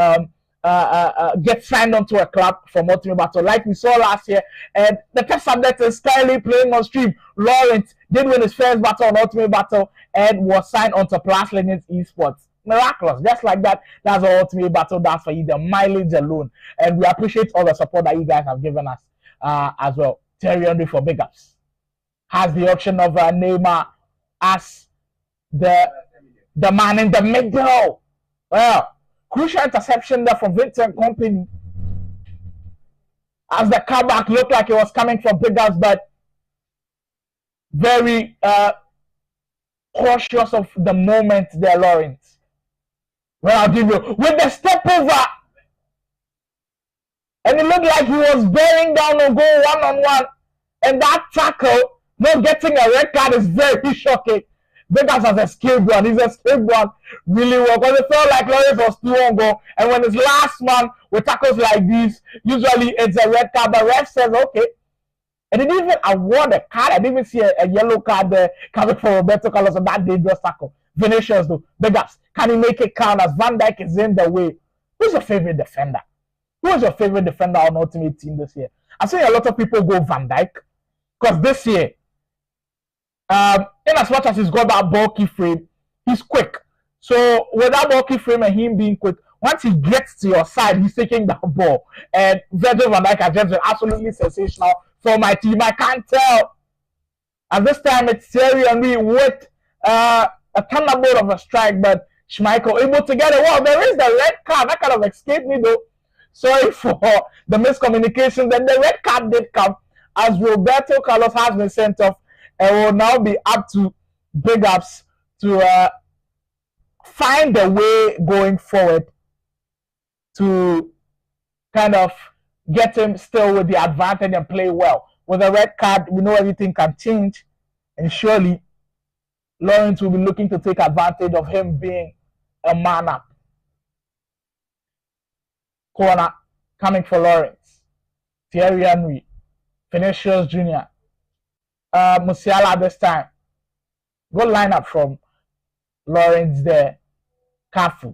signed onto a club from Ultimate Battle, like we saw last year. And the test subject is currently playing on stream. Lawrence did win his first battle on Ultimate Battle and was signed onto Plus Legends Esports. Miraculous, just like that. That's what Ultimate Battle does for you, the mileage alone. And we appreciate all the support that you guys have given us as well. Terry Henry for Bigups has the option of Neymar as the man in the middle. Well, crucial interception there from Vincent Company as the comeback looked like it was coming from Bigups, but very cautious of the moment there, Lawrence. Well, I'll give you with the step over, and it looked like he was bearing down on goal one-on-one, and that tackle, not getting a red card, is very shocking. Bigups has escaped one. He's escaped one really well because it felt like Lawrence was too on goal. And when it's last man with tackles like these, usually it's a red card. But ref says, okay. And he didn't even award a card. I didn't even see a yellow card there coming for Roberto Carlos on that dangerous tackle. Vinicius, though. Bigups, can he make it count as Van Dijk is in the way? Who's your favorite defender? Who is your favorite defender on Ultimate Team this year? I've seen a lot of people go Van Dijk because this year, in as much as he's got that bulky frame, he's quick. So with that bulky frame and him being quick, once he gets to your side, he's taking that ball. And Virgil van Dijk has just been absolutely sensational for my team. I can't tell. And this time it's Thierry Henry with a thunderbolt of a strike, but Schmeichel able to get it. Well, there is the red card. That kind of escaped me though. Sorry for the miscommunication. Then the red card did come as Roberto Carlos has been sent off. And will now be up to Bigups to find a way going forward to kind of get him still with the advantage and play well. With a red card, we know everything can change, and surely Lawrence will be looking to take advantage of him being a man up. Corner coming for Lawrence. Thierry Henry, Vinicius Jr., Musiala this time. Good lineup from Lawrence there. Cafu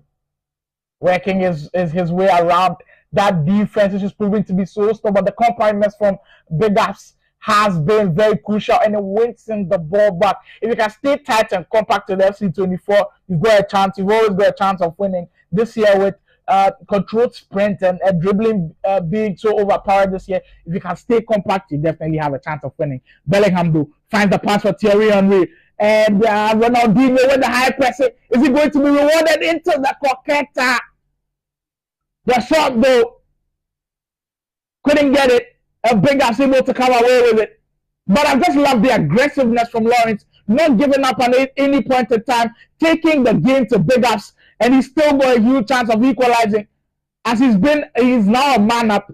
working his way around that defense, which is proving to be so strong. But the compactness from Bigups has been very crucial, and it wins in the ball back. If you can stay tight and compact to the FC24, you've got a chance. You've always got a chance of winning. This year with controlled sprint and dribbling being so overpowered this year, if you can stay compact, you definitely have a chance of winning. Bellingham though finds the pass for Thierry Henry, and Ronaldinho with the high pressing. Is he going to be rewarded into the Coqueta? The shot though couldn't get it, and Bigups able to come away with it. But I just love the aggressiveness from Lawrence, not giving up at any point in time, taking the game to Bigups. And he's still got a huge chance of equalizing. As he's now a man up.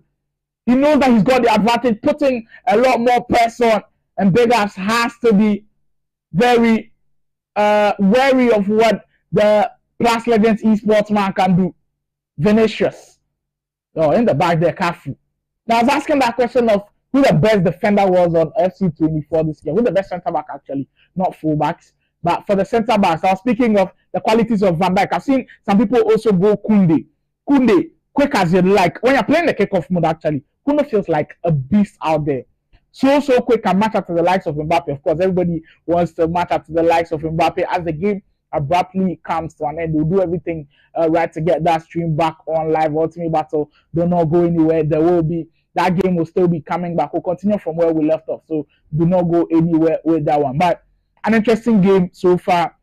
He knows that he's got the advantage, putting a lot more pressure on. And Bigups has to be very wary of what the Plus Legends Esports man can do. Vinicius. Oh, in the back there, Cafu. Now I was asking that question of who the best defender was on FC24 this year. Who the best centre back actually, not fullbacks. But for the centre backs, I was speaking of the qualities of Van Dijk. I've seen some people also go Koundé. Koundé, quick as you like. When you're playing the kickoff mode, actually, Koundé feels like a beast out there. So quick and match up to the likes of Mbappe. Of course, everybody wants to match up to the likes of Mbappe. As the game abruptly comes to an end, they'll do everything right to get that stream back on live. Ultimate Battle do not go anywhere. That game will still be coming back. We'll continue from where we left off. So do not go anywhere with that one. But an interesting game so far.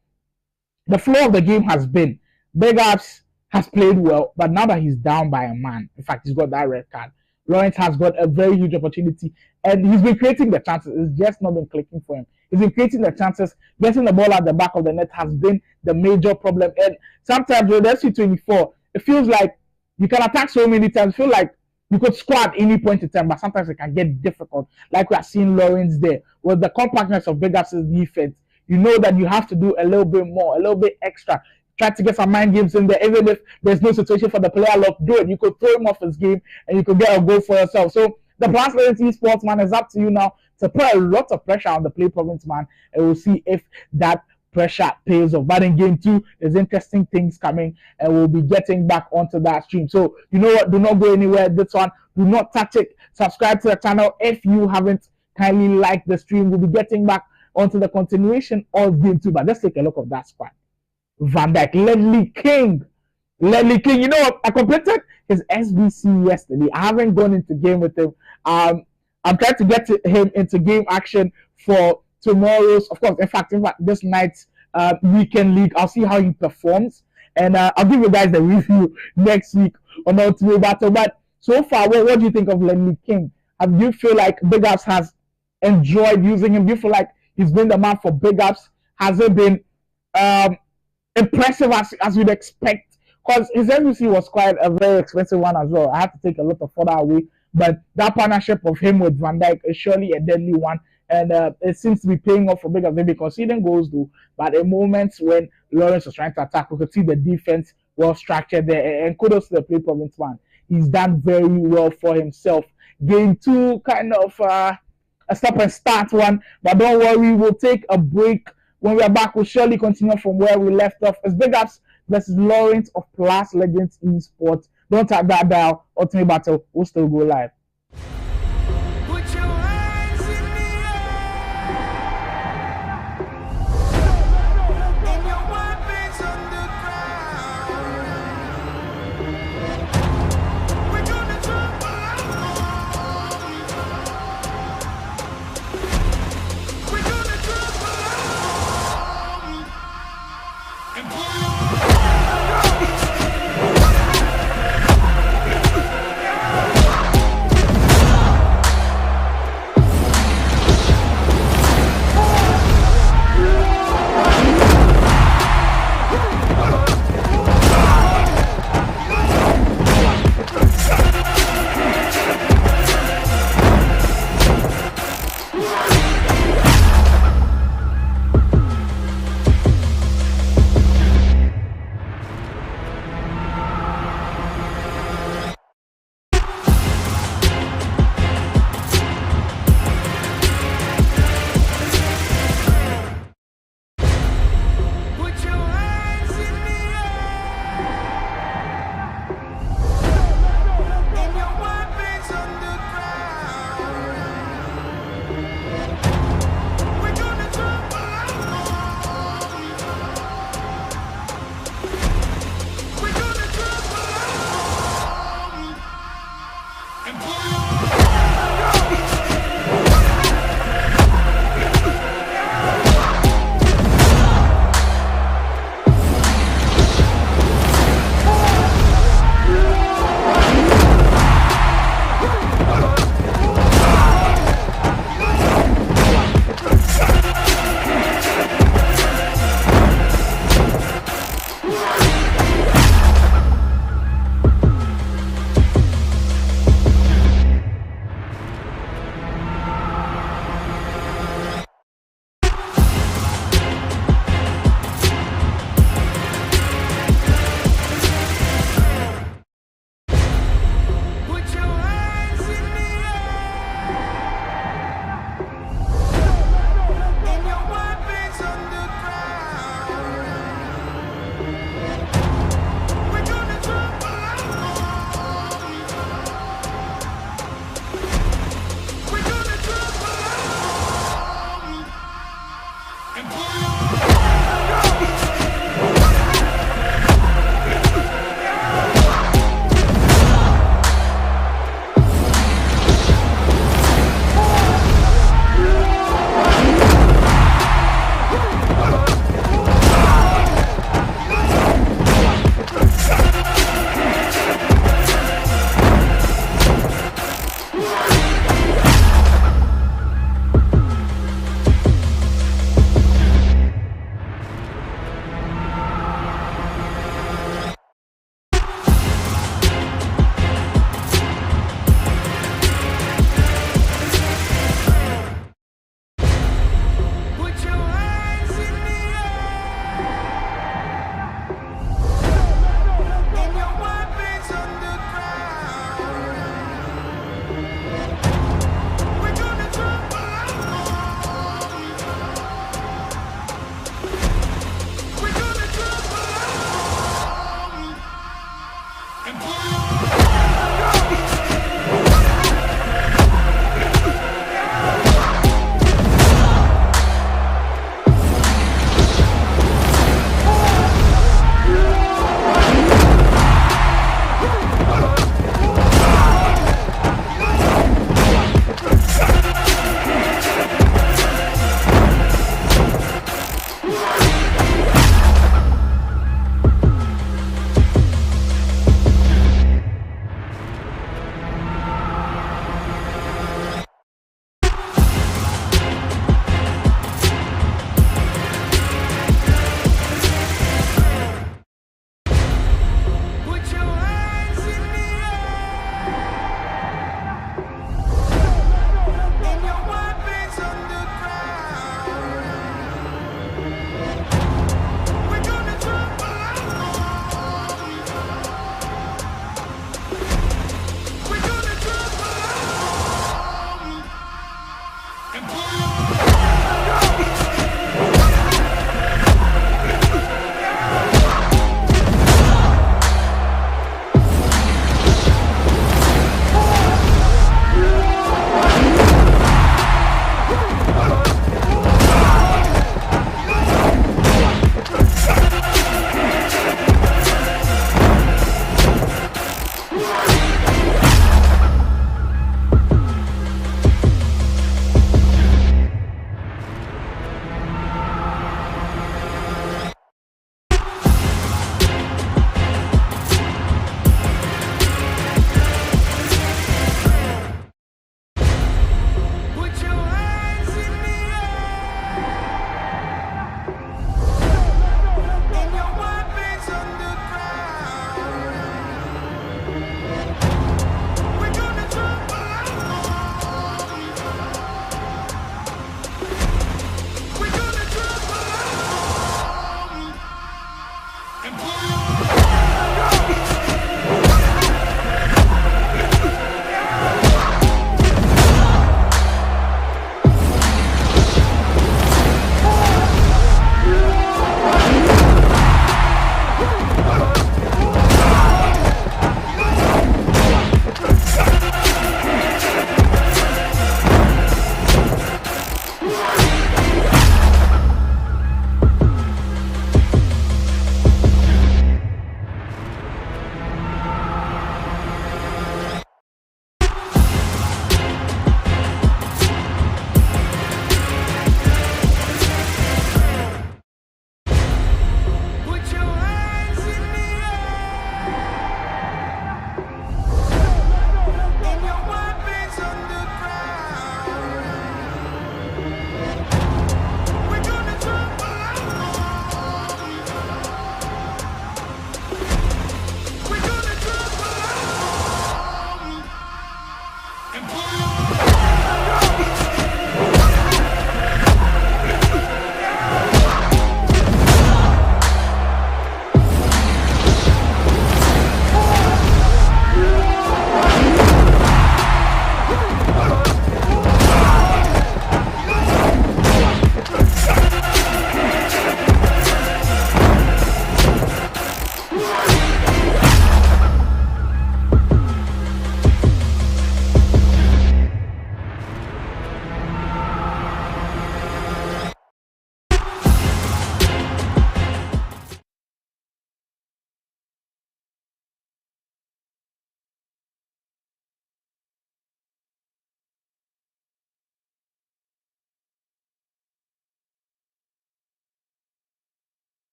The flow of the game has been Bigups has played well, but now that he's down by a man, in fact, he's got that red card. Lawrence has got a very huge opportunity, and he's been creating the chances. It's just not been clicking for him. He's been creating the chances. Getting the ball at the back of the net has been the major problem. And sometimes with SC24, it feels like you can attack so many times. Feel like you could score at any point in time, but sometimes it can get difficult. Like we are seeing Lawrence there with the compactness of Bigups' defense. You know that you have to do a little bit more, a little bit extra. Try to get some mind games in there, even if there's no situation for the player lock. Do it. You could throw him off his game, and you could get a goal for yourself. So the Blast Legends Esports, man, is up to you now to put a lot of pressure on the Play Province, man, and we'll see if that pressure pays off. But in game 2, there's interesting things coming, and we'll be getting back onto that stream. So you know what? Do not go anywhere. This one, do not touch it. Subscribe to the channel if you haven't kindly liked the stream. We'll be getting back onto the continuation of game 2. But let's take a look at that squad. Van Dijk, Ledley King. You know what? I completed his SBC yesterday. I haven't gone into game with him. I'm trying to get him into game action for tomorrow's, of course, in fact, this night's weekend league. I'll see how he performs, and I'll give you guys the review next week on Ultimate Battle. But so far, what do you think of Ledley King? Do you feel like Bigups has enjoyed using him? Do you feel like he's been the man for Bigups? Has it been impressive as you'd expect? Because his MVC was quite a very expensive one as well. I had to take a lot of further away, but that partnership of him with Van Dijk is surely a deadly one, and it seems to be paying off for Bigups. They've been conceding goals though, but in moments when Lawrence was trying to attack, we could see the defense well structured there, and kudos to the Play Province man. He's done very well for himself. Game 2, kind of a stop and start one, but don't worry, we'll take a break. When we are back, we'll surely continue from where we left off. It's Bigups versus Lawrence of Blast Legends Esports. Don't tap that dial. Ultimate Battle will still go live.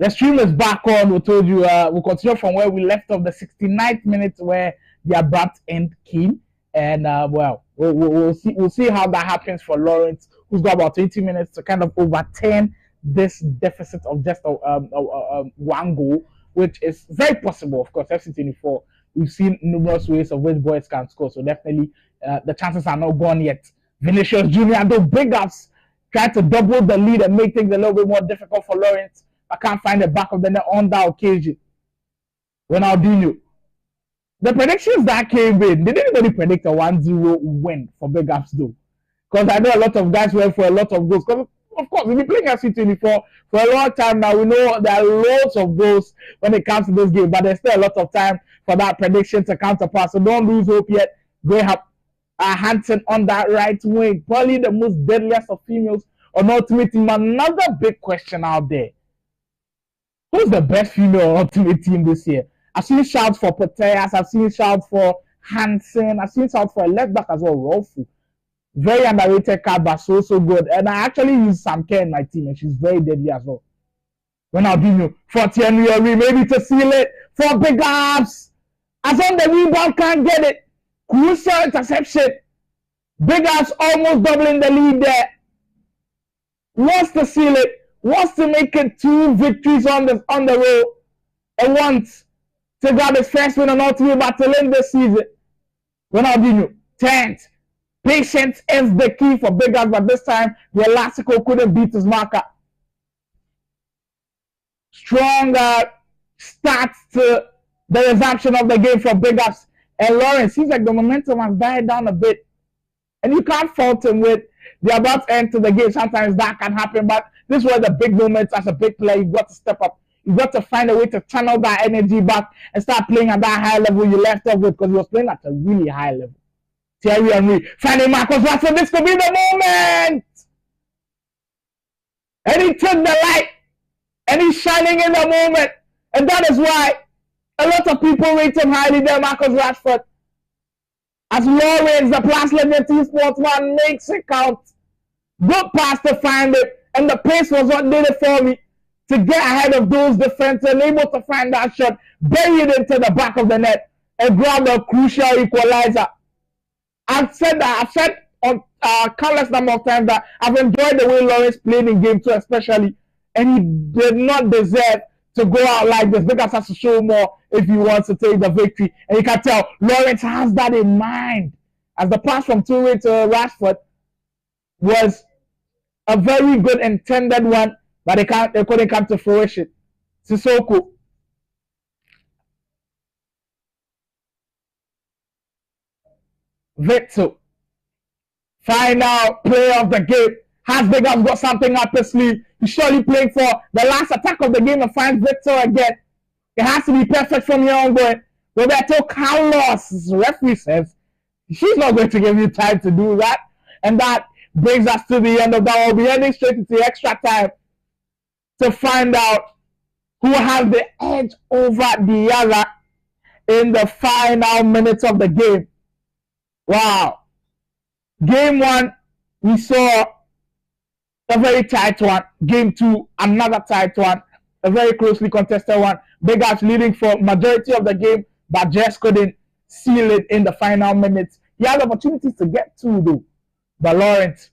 The stream is back on. We told you we'll continue from where we left off, the 69th minute where the abrupt end came. And we'll see how that happens for Lawrence, who's got about 20 minutes to kind of overturn this deficit of just one goal, which is very possible. Of course, FC24, we've seen numerous ways of which boys can score, so definitely the chances are not gone yet. Vinicius Jr. and those Bigups try to double the lead and make things a little bit more difficult for Lawrence. I can't find the back of the net on that occasion. Ronaldinho. The predictions that came in, did anybody predict a 1-0 win for Bigups though? Because I know a lot of guys went for a lot of goals. Because of course, we've been playing FC24 for a long time now. We know there are loads of goals when it comes to this game, but there's still a lot of time for that prediction to counterpass. So don't lose hope yet. Graham Hansen on that right wing, probably the most deadliest of females on Ultimate Team. Another big question out there. Who's the best female on Ultimate Team this year? I've seen shouts for Poteas, I've seen shouts for Hansen, I've seen shouts for a left back as well, Rolfo. Very underrated card, but so good. And I actually use Sam Kerr in my team, and she's very deadly as well. Ronaldinho for Thierry, maybe to seal it for Bigups. As on the rebound, can't get it. Crucial interception. Bigups almost doubling the lead there. Wants to seal it. Wants to make it 2 victories on the road. And wants to grab his first win on Ultimate Battle in this season. Ronaldinho, 10th. Patience is the key for Bigups, but this time the Elastico couldn't beat his marker. Stronger start to the resumption of the game for Bigups. And Lawrence, seems like the momentum has died down a bit. And you can't fault him with the abrupt end to the game. Sometimes that can happen, but this was the big moments as a big player. You've got to step up. You've got to find a way to channel that energy back and start playing at that high level you left off with, because he was playing at a really high level. Thierry Henry finding Marcus Rashford. This could be the moment. And he took the light. And he's shining in the moment. And that is why a lot of people rate him highly there, Marcus Rashford. As Lawrence, the Plus Legend Esports man, makes it count. Good pass to find it. And the pace was what did it for me. To get ahead of those defenders and able to find that shot, bury it into the back of the net, and grab a crucial equalizer. I've said on countless number of times that I've enjoyed the way Lawrence played in game 2 especially, and he did not deserve to go out like this. Bigups has to show more if he wants to take the victory, and you can tell Lawrence has that in mind, as the pass from Toure to Rashford was a very good intended one, but they couldn't come to fruition. Sissoko. Victor, final player of the game. Has Bigups got something up his sleeve? He's surely playing for the last attack of the game and finds Victor again. It has to be perfect from here on going. Roberto Carlos, referee says, she's not going to give you time to do that. And that brings us to the end of that. We'll be heading straight into extra time to find out who has the edge over the other in the final minutes of the game. Wow. Game 1, we saw a very tight one. Game 2, another tight one. A very closely contested one. Bigups leading for majority of the game, but just couldn't seal it in the final minutes. He had opportunities to get 2 though. But Lawrence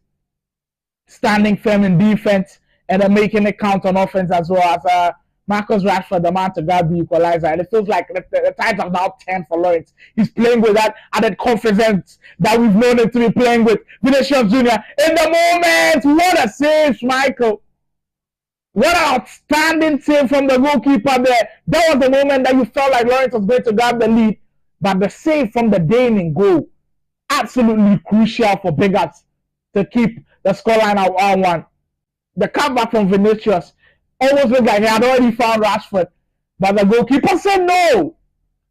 standing firm in defense and then making it count on offense as well, as Marcus Rashford, the man to grab the equalizer. And it feels like the tides have now turned for Lawrence. He's playing with that added confidence that we've known him to be playing with. Vinicius Jr. in the moment. What a save, Michael. What an outstanding save from the goalkeeper there. That was the moment that you felt like Lawrence was going to grab the lead. But the save from the Dane in goal, absolutely crucial for Bigups to keep the scoreline at 1-1. The comeback from Vinicius almost looked like he had already found Rashford. But the goalkeeper said no.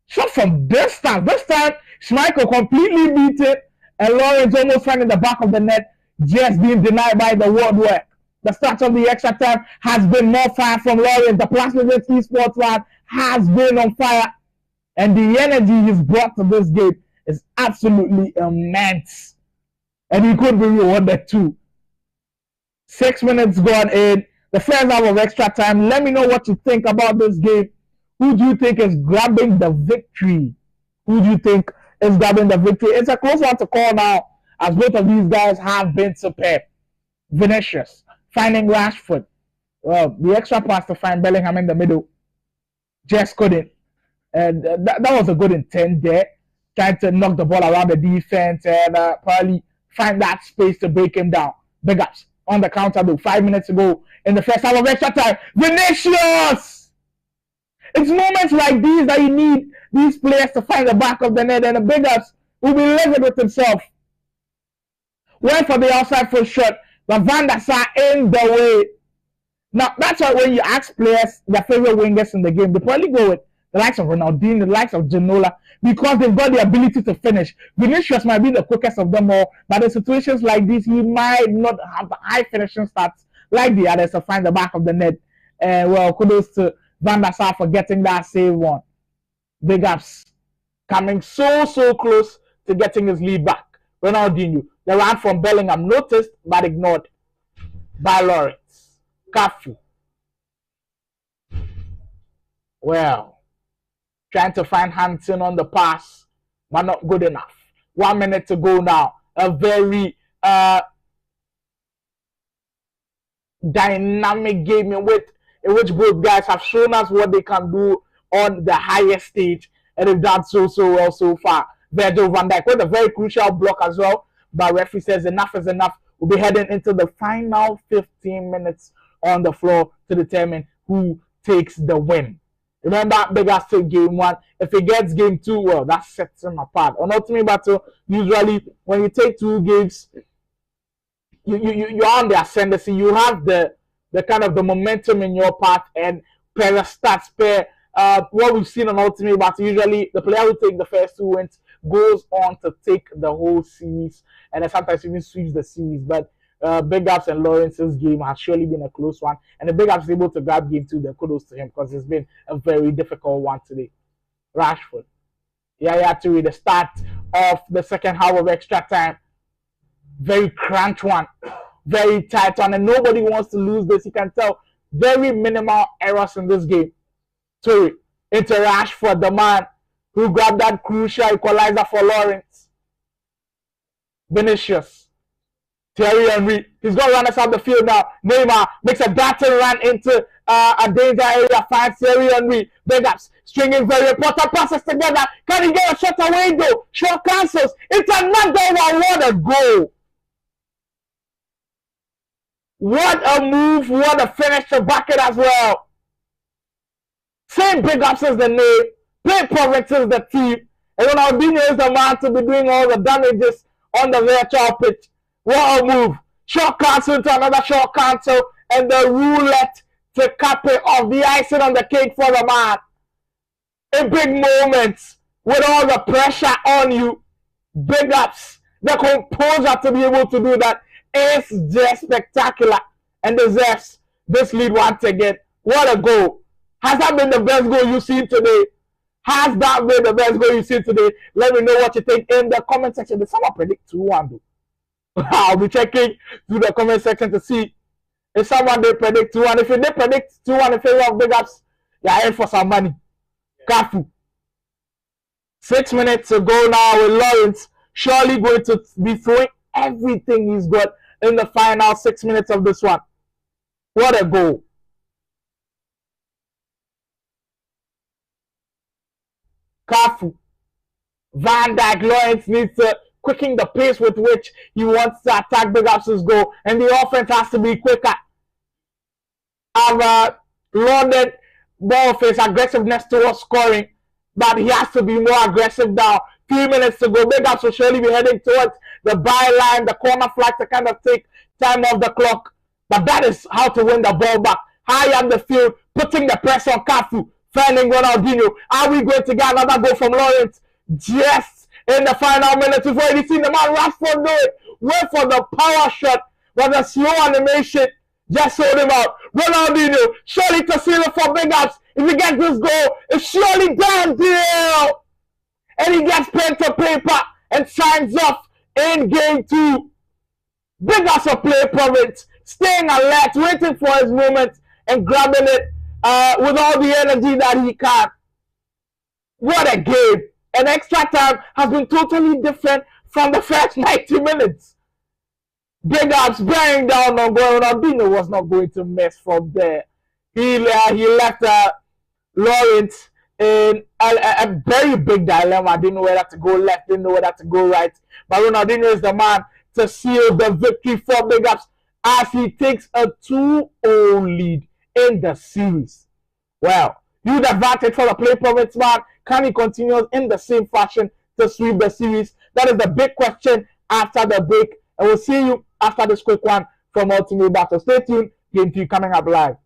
Shot from distance. This time, Schmeichel completely beat it. And Lawrence almost finding the back of the net, just being denied by the woodwork. The start of the extra time has been more fire from Lawrence. The Plasma Esports one has been on fire. And the energy he's brought to this game is absolutely immense. And he could be rewarded too. 6 minutes gone in. The first half of extra time. Let me know what you think about this game. Who do you think is grabbing the victory? Who do you think is grabbing the victory? It's a close one to call now, as both of these guys have been superb. Vinicius finding Rashford. Well, the extra pass to find Bellingham in the middle just couldn't. And that was a good intent there, trying to knock the ball around the defense and probably find that space to break him down. Bigups on the counter though, 5 minutes ago in the first half of extra time. Vinicius! It's moments like these that you need these players to find the back of the net, and the Bigups will be livid with himself. Went for the outside foot shot, but Van der Sar in the way. Now, that's why when you ask players their favorite wingers in the game, they probably go with the likes of Ronaldinho, the likes of Ginola, because they've got the ability to finish. Vinicius might be the quickest of them all, but in situations like this, he might not have the high finishing stats like the others to find the back of the net. And well, kudos to Van der Sar for getting that save one. Bigups coming so close to getting his lead back. Ronaldinho, the run from Bellingham, noticed but ignored by Lawrence. Cafu. Well, trying to find Hansen on the pass, but not good enough. 1 minute to go now. A very dynamic game in which both guys have shown us what they can do on the highest stage, and they've done so well so far. Virgil van Dijk with a very crucial block as well, but referee says enough is enough. We'll be heading into the final 15 minutes on the floor to determine who takes the win. Remember, Beggars take game 1. If he gets game 2, well, that sets him apart. On Ultimate Battle, usually when you take 2 games, you're on the ascendancy. You have the kind of the momentum in your part, and per the stats, what we've seen on Ultimate Battle, usually the player who takes the first 2 wins goes on to take the whole series, and then sometimes even switch the series. But Bigups and Lawrence's game has surely been a close one, and the Bigups is able to grab game 2. Then kudos to him, because it's been a very difficult one today. Rashford, yeah, to read the start of the second half of extra time. Very cramped one, very tight one, and nobody wants to lose this. You can tell very minimal errors in this game. Sorry, into Rashford, the man who grabbed that crucial equalizer for Lawrence. Vinicius. Thierry Henry. He's going to run us out the field now. Neymar makes a battle run into a danger area. Finds Thierry Henry. Bigups stringing very important passes together. Can he get a shot away though? Shot cancels. It's another one. What a goal. What a move. What a finish to back it as well. Same Bigups as the name. Play Province is the team. And Ronaldinho is the man to be doing all the damages on the virtual pitch. What a move. Short cancel into another short cancel. And the roulette to cap it off. The icing on the cake for the man. In big moments, with all the pressure on you, Bigups, the composure to be able to do that is just spectacular and deserves this lead once again. What a goal. Has that been the best goal you've seen today? Has that been the best goal you've seen today? Let me know what you think in the comment section. Did someone predict 2-1 though? I'll be checking through the comment section to see if someone did predict 2-1. If you did predict 2-1 in favor of Bigups, you're in for some money. Cafu. 6 minutes to go now with Lawrence. Surely going to be throwing everything he's got in the final 6 minutes of this one. What a goal. Cafu. Van Dijk. Lawrence needs to quicken the pace with which he wants to attack Bigups' goal, and the offense has to be quicker. I've lauded ball of his aggressiveness towards scoring, but he has to be more aggressive now. 3 minutes to go. Bigups will surely be heading towards the byline, the corner flag to kind of take time off the clock. But that is how to win the ball back. High up the field, putting the pressure on Cafu, finding Ronaldinho. Are we going to get another goal from Lawrence? Just in the final minutes before you see the man Rashford do it. Wait for the power shot, but the slow animation just sold him out. Ronaldinho, surely to seal it for Bigups. If he gets this goal, it's surely done deal. And he gets pen to paper and signs off in game 2. Bigups of play Province. staying alert, waiting for his moment and grabbing it with all the energy that he can. What a game. And extra time has been totally different from the first 90 minutes. Bigups bearing down on going. Ronaldinho was not going to mess from there. He left Lawrence in a very big dilemma. Didn't know whether to go left, didn't know whether to go right. But Ronaldinho is the man to seal the victory for Bigups as he takes a 2-0 lead in the series. Well, huge advantage for the Play Province man. Can he continue in the same fashion to sweep the series? That is the big question after the break. And we'll see you after this quick one from Ultimate Battle. Stay tuned. Game 2 coming up live.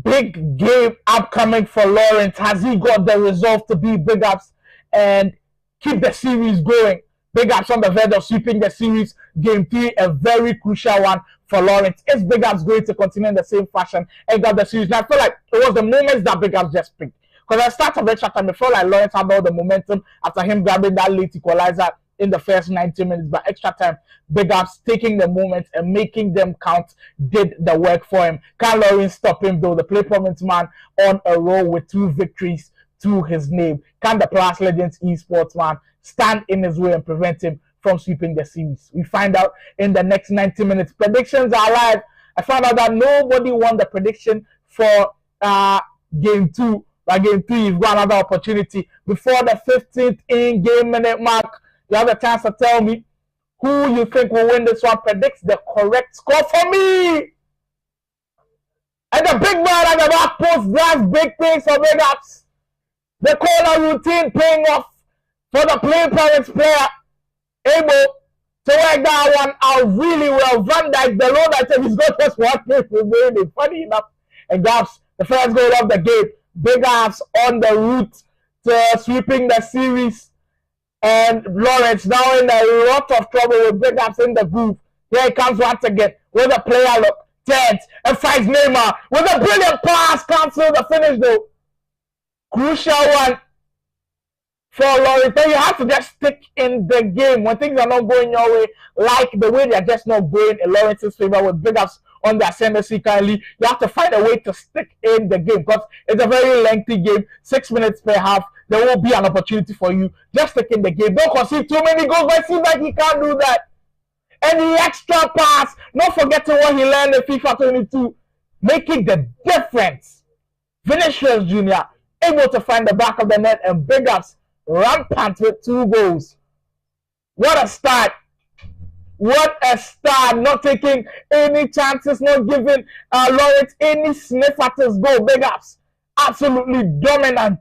Big game upcoming for Lawrence. Has he got the resolve to beat Bigups and keep the series going? Bigups on the verge of sweeping the series. Game 3, a very crucial one for Lawrence. Is Bigups going to continue in the same fashion and got the series? Now, I feel like it was the moments that Bigups just picked. Because at the start of extra time, I felt like Lawrence had all the momentum after him grabbing that late equalizer in the first 90 minutes. But extra time, Bigups taking the moments and making them count did the work for him. Can Lawrence stop him though? The play promise man on a roll with 2 victories to his name. Can the Plus Legends Esports man stand in his way and prevent him from sweeping the series? We find out in the next 90 minutes. Predictions are live. I found out that nobody won the prediction for game 2. By game 3, you've got another opportunity. Before the 15th in-game minute mark, you have a chance to tell me who you think will win this one. Predicts the correct score for me. And the big man at the back post does big things for Bigups. The corner routine paying off for the playing parents player. Able to work that one out really well. Van Dijk, the low that he's got just one place to win it. Funny enough. And Gaps, the first goal of the game. Bigups on the route to sweeping the series. And Lawrence now in a lot of trouble with Bigups in the groove. Here he comes once again with a player look. Turns and finds Neymar with a brilliant pass. Cancel the finish though. Crucial one for Lawrence. Then you have to just stick in the game when things are not going your way, like the way they're just not going in Lawrence's favor with Bigups on the ascendancy currently. You have to find a way to stick in the game because it's a very lengthy game, 6 minutes per half. There will be an opportunity for you. Just stick in the game. Don't concede too many goals, but it seems like he can't do that. And the extra pass, not forgetting what he learned in FIFA 22, making the difference. Vinicius Jr. able to find the back of the net and Bigups rampant with 2 goals. What a start. What a start. Not taking any chances, not giving Lawrence any sniff at his goal. Bigups absolutely dominant.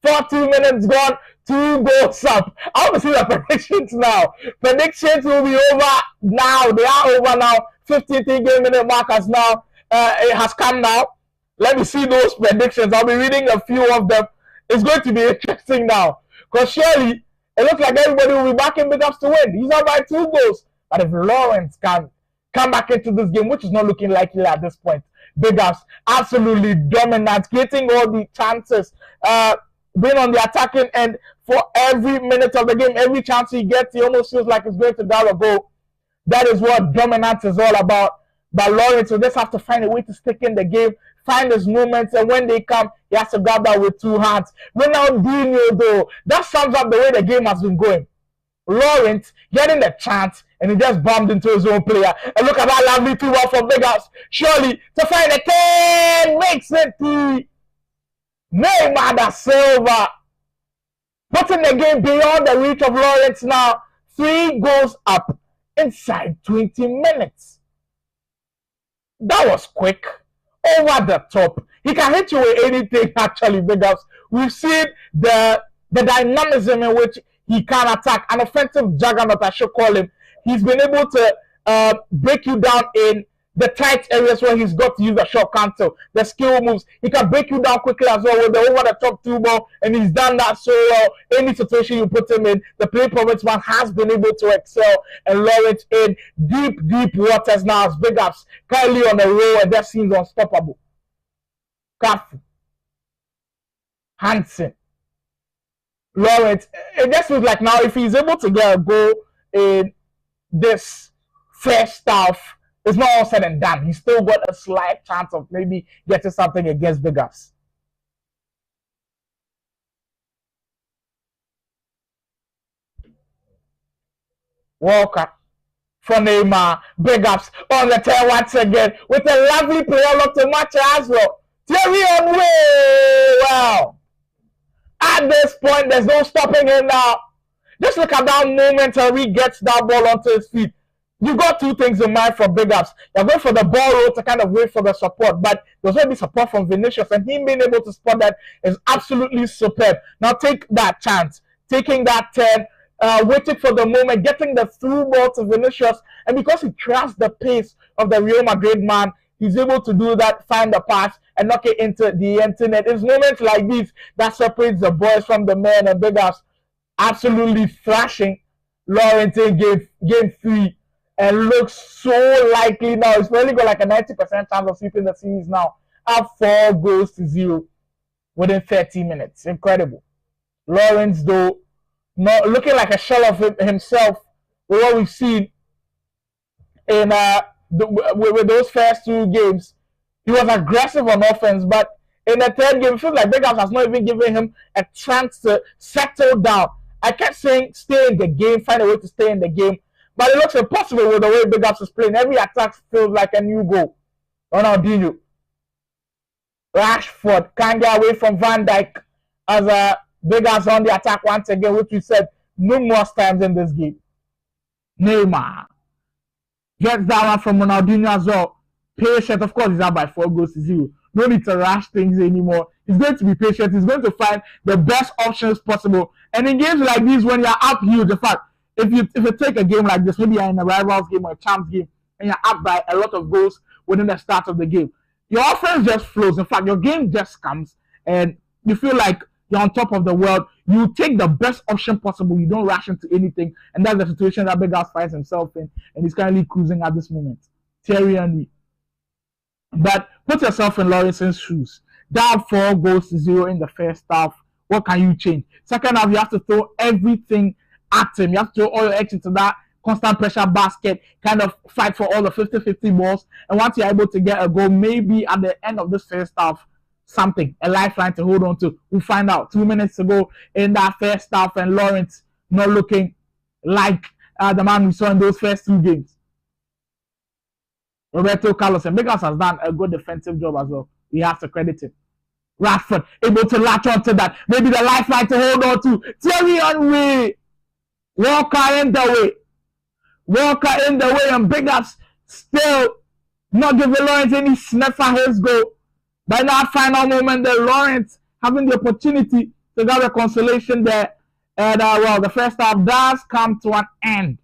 40 minutes gone, 2 goals up. I want to see the predictions now. Predictions will be over now. They are over now. 15th game minute markers now. It has come now. Let me see those predictions. I'll be reading a few of them. It's going to be interesting now. Because surely, it looks like everybody will be backing Bigups to win. He's up by 2 goals. But if Lawrence can come back into this game, which is not looking likely at this point, Bigups absolutely dominant, creating all the chances, being on the attacking end for every minute of the game. Every chance he gets, he almost feels like he's going to grab a goal. That is what dominance is all about. But Lawrence will just have to find a way to stick in the game, find his moments, and when they come, he has to grab that with 2 hands. Ronaldinho, though, that sums up the way the game has been going. Lawrence getting the chance, and he just bumped into his own player. And look at that lovely 2-1 from Bigups. Surely, to find a 10, makes it 3. Neymar da Silva putting the game beyond the reach of Lawrence now. 3 goals up inside 20 minutes. That was quick. Over the top. He can hit you with anything, actually, Bigups. We've seen the dynamism in which he can attack. An offensive juggernaut, I should call him. He's been able to break you down in the tight areas where he's got to use the short cancel, the skill moves. He can break you down quickly as well with the over-the-top 2 ball, and he's done that so well. Any situation you put him in, the play province man has been able to excel, and Lawrence in deep waters now as Bigups currently on the roll, and that seems unstoppable. Cafu, Hansen, Lawrence. It just feels like now if he's able to get a goal in this first half, it's not all said and done. He's still got a slight chance of maybe getting something against Bigups. Walker for Neymar. Bigups on the tail once again with a lovely player look to match as well. Thierry Henry. Wow. At this point, there's no stopping him now. Just look at that moment Henry gets that ball onto his feet. You got 2 things in mind for Bigups. You're going for the ball roll to kind of wait for the support, but there's already support from Vinicius, and him being able to spot that is absolutely superb. Now take that chance, taking that turn, waiting for the moment, getting the through ball to Vinicius, and because he trusts the pace of the Real Madrid man, He's able to do that, find the pass, and knock it into the internet. It's moments like these that separates the boys from the men, and Bigups absolutely thrashing Lawrence in game 3 and looks so likely now. It's probably got like a 90% chance of sweeping the series now. Up 4-0 within 30 minutes. Incredible. Lawrence, though, not looking like a shell of himself with what we've seen in with those first 2 games. He was aggressive on offense, but in the 3rd game, it feels like Bigups has not even given him a chance to settle down. I kept saying stay in the game, find a way to stay in the game, but it looks impossible with the way Bigups is playing. Every attack feels like a new goal. Ronaldinho, Rashford can't get away from Van Dijk as Bigups on the attack once again, which we said numerous times in this game. Neymar gets that one from Ronaldinho as well. Patient, of course, he's up by 4-0. No need to rush things anymore. He's going to be patient. He's going to find the best options possible. And in games like these, when you're up huge, in fact, if you take a game like this, maybe you're in a rivals game or a champs game, and you're up by a lot of goals within the start of the game, your offense just flows. In fact, your game just comes, and you feel like you're on top of the world. You take the best option possible. You don't rush into anything, and that's the situation that Bigups finds himself in, and he's currently cruising at this moment. Thierry Henry. But put yourself in Lawrence's shoes. Down 4-0 in the first half. What can you change? Second half, you have to throw everything at him. You have to throw all your eggs into that constant pressure basket, kind of fight for all the 50-50 balls. And once you're able to get a goal, maybe at the end of this first half, something, a lifeline to hold on to. We'll find out. 2 minutes to go in that first half, and Lawrence not looking like the man we saw in those first 2 games. Roberto Carlos, and Bigups has done a good defensive job as well. We have to credit him. Rashford able to latch on to that. Maybe the lifeline to hold on to. Thierry Henry. Walker in the way. And Bigups still not giving Lawrence any sniff for his goal. By that final moment, the Lawrence having the opportunity to get a consolation there. And well, the first half does come to an end.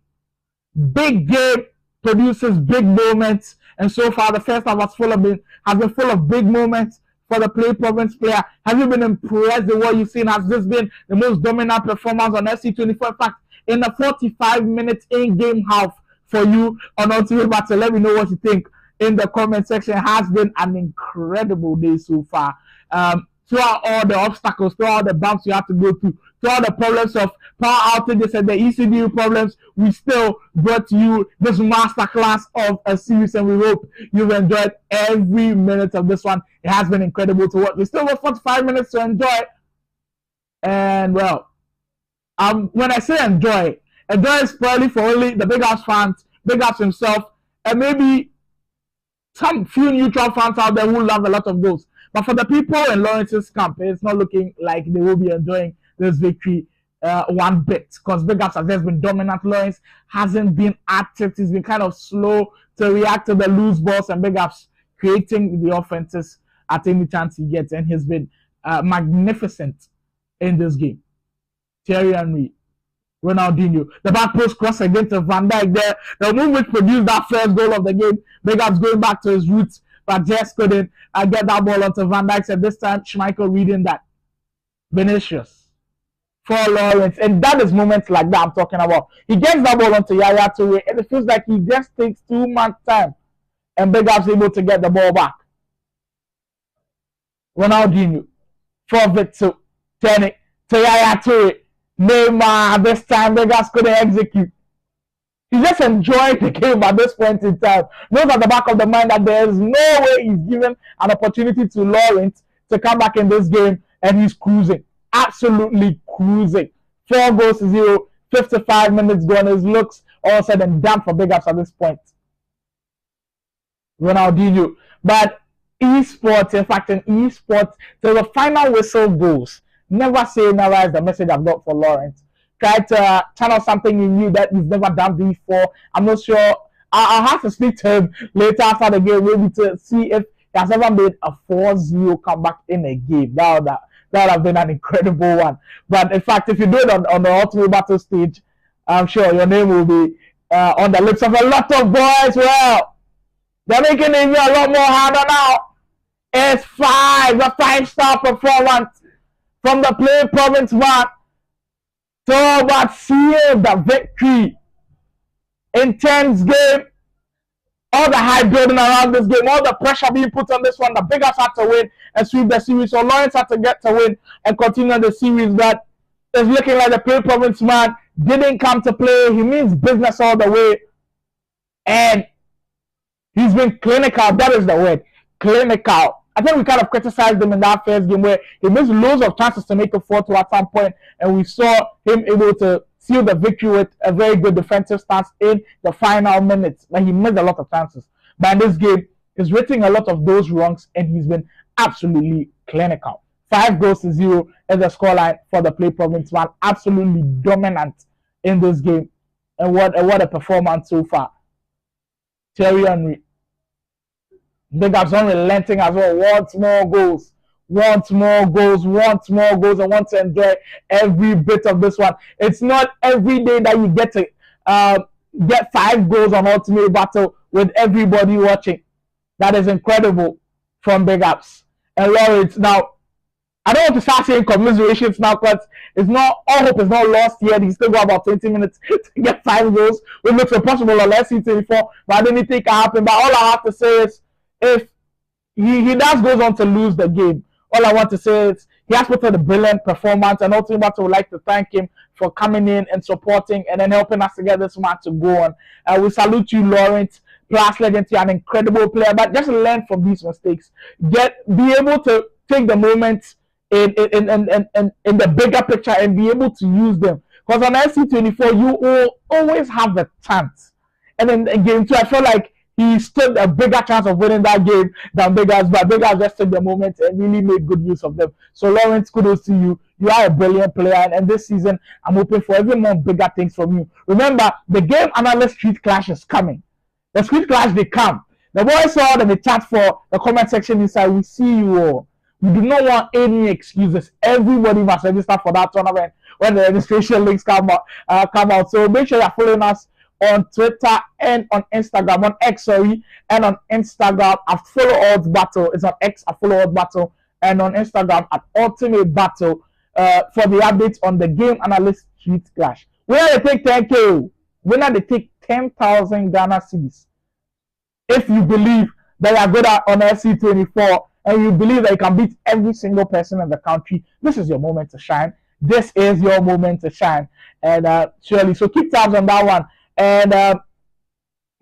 Big game produces big moments, and so far the first half has been full of big moments for the Play Province player. Have you been impressed with what you've seen? Has this been the most dominant performance on FC24? In fact, in the 45 minutes in-game half for you on Ultimate Battle, let me know what you think in the comment section. It has been an incredible day so far. Throughout all the obstacles, throughout all the bumps you have to go through, throughout the problems of power outages and the ECDU problems, we still brought to you this masterclass of a series, and we hope you've enjoyed every minute of this one. It has been incredible to watch. We still have 45 minutes to enjoy, and well, when I say enjoy is probably for only the Bigups fans, Bigups himself, and maybe some few neutral fans out there who love a lot of goals. But for the people in Lawrence's camp, it's not looking like they will be enjoying this victory one bit, because Bigups has just been dominant. Lawrence hasn't been active. He's been kind of slow to react to the loose balls, and Bigups creating the offenses at any chance he gets, and he's been magnificent in this game. Thierry Henry, Ronaldinho, the back post cross against Van Dijk there, the move which produced that first goal of the game. Bigups going back to his roots, but just couldn't get that ball onto Van Dijk. And this time, Schmeichel reading that. Vinicius for Lawrence, and that is moments like that I'm talking about. He gets that ball onto Yaya Toure, and it feels like he just takes too much time, and Bigups able to get the ball back. Ronaldinho for Victor, turning to Yaya Toure. Neymar, this time Bigups couldn't execute. He just enjoyed the game at this point in time. Knows at the back of the mind that there is no way he's given an opportunity to Lawrence to come back in this game, and he's cruising. Absolutely cruising. 4-0, 55 minutes gone. His looks all said and done for Bigups at this point. Ronaldinho. But esports, in fact, in esports, till the final whistle goes. Never say never is the message I've got for Lawrence. Try to channel something in you that you've never done before. I'm not sure. I'll have to speak to him later after the game, maybe to see if he has ever made a 4-0 comeback in a game. That would have been an incredible one. But in fact, if you do it on the Ultimate Battle stage, I'm sure your name will be on the lips of a lot of boys. Well, They're making it a lot more harder now. It's a 5-star performance from the Play Province man to seal the victory. Intense game. All the hype building around this game, all the pressure being put on this one. The Bigups had to win and sweep the series. So Lawrence had to get to win and continue the series. But it's looking like the Play Province man didn't come to play. He means business all the way. And he's been clinical. That is the word. Clinical. I think we kind of criticized him in that first game where he missed loads of chances to make a 4-2 at some point, and we saw him able to seal the victory with a very good defensive stance in the final minutes. Like, he missed a lot of chances. But in this game, he's written a lot of those wrongs, and he's been absolutely clinical. 5-0 is the scoreline for the Play Province man. Absolutely dominant in this game. And what a performance so far. Thierry Henry. Bigups unrelenting as well. Wants more goals, and wants to enjoy every bit of this one. It's not every day that you get to get 5 goals on Ultimate Battle with everybody watching. That is incredible from Bigups. And Lawrence, now, I don't want to start saying commiserations now, because it's not, all hope is not lost yet. He's still got about 20 minutes to get 5 goals, which looks impossible on SC24, but I didn't think it happened. But all I have to say is, if he does goes on to lose the game, all I want to say is he has put in a brilliant performance, and ultimately I would like to thank him for coming in and supporting and then helping us to get this match to go on. We salute you, Lawrence. Plus legend, you're an incredible player, but just learn from these mistakes. Be able to take the moments in the bigger picture and be able to use them. Because on SC24, you will always have the chance. And in game 2, I feel like he stood a bigger chance of winning that game than Bigups, but Bigups just took the moment and really made good use of them. So Lawrence, kudos to you. You are a brilliant player, and this season I'm hoping for even more bigger things from you. Remember, the game analyst street clash is coming. The street clash, they come. The boys saw them, they chat for the comment section inside. We see you all. We do not want any excuses. Everybody must register for that tournament when the registration links come out. So make sure you're following us on Twitter and on Instagram, on X, and on Instagram at Follow Odds Battle. It's on X at Follow Odds Battle, and on Instagram at Ultimate Battle for the updates on the game analyst street clash. Winner they take 10K. Winner they take 10,000 Ghana cedis. If you believe that you are good at on SC24 and you believe that you can beat every single person in the country, this is your moment to shine. This is your moment to shine, and surely. So keep tabs on that one. And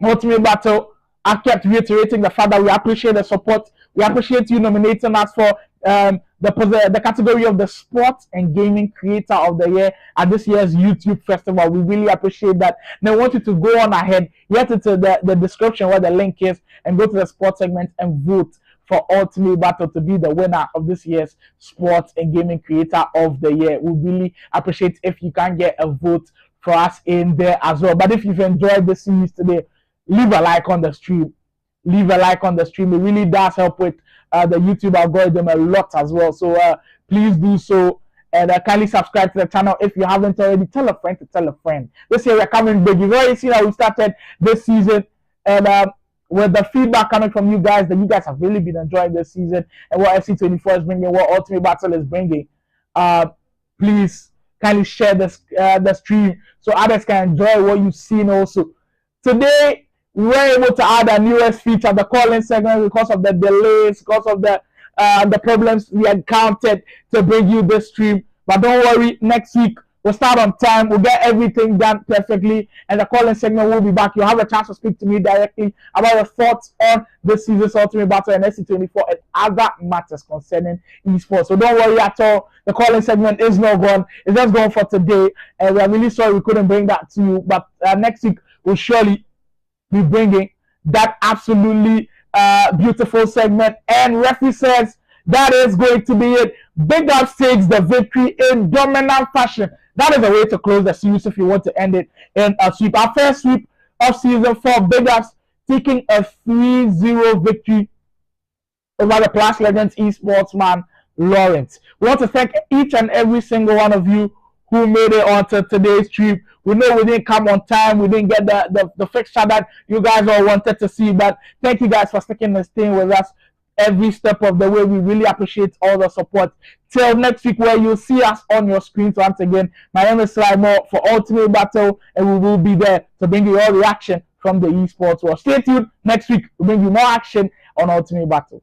Ultimate Battle, I kept reiterating the fact that we appreciate the support. We appreciate you nominating us for the category of the Sports and Gaming Creator of the Year at this year's YouTube Festival. We really appreciate that. Now I want you to go on ahead, get into the description where the link is, and go to the sports segment and vote for Ultimate Battle to be the winner of this year's Sports and Gaming Creator of the Year. We really appreciate if you can get a vote for us in there as well. But if you've enjoyed the series today, leave a like on the stream. Leave a like on the stream. It really does help with the YouTube algorithm a lot as well. So please do so, and kindly subscribe to the channel if you haven't already. Tell a friend to tell a friend. This year we're coming big. You've already seen how we started this season, and with the feedback coming from you guys, that you guys have really been enjoying this season and what FC24 is bringing, what Ultimate Battle is bringing. Please kindly share this the stream so others can enjoy what you've seen also. Today, we were able to add a newest feature, the call-in segment, because of the delays, because of the problems we encountered to bring you this stream. But don't worry, next week we'll start on time. We'll get everything done perfectly, and the call-in segment will be back. You'll have a chance to speak to me directly about your thoughts on this season's Ultimate Battle and SC24 and other matters concerning esports. So don't worry at all. The call-in segment is not gone. It's just gone for today, and we're really sorry we couldn't bring that to you. But next week we'll surely be bringing that absolutely beautiful segment. And referee says that is going to be it. Bigups takes the victory in dominant fashion. That is a way to close the series if you want to end it in a sweep. Our first sweep of season 4, Bigups taking a 3-0 victory over the Plus Legends Esports man, Lawrence. We want to thank each and every single one of you who made it onto today's stream. We know we didn't come on time. We didn't get the fixture that you guys all wanted to see. But thank you guys for sticking and staying with us every step of the way. We really appreciate all the support. Till next week, where you'll see us on your screens once again. My name is Slymo for Ultimate Battle, and we will be there to bring you all the action from the esports world. Stay tuned. Next week, we'll bring you more action on Ultimate Battle.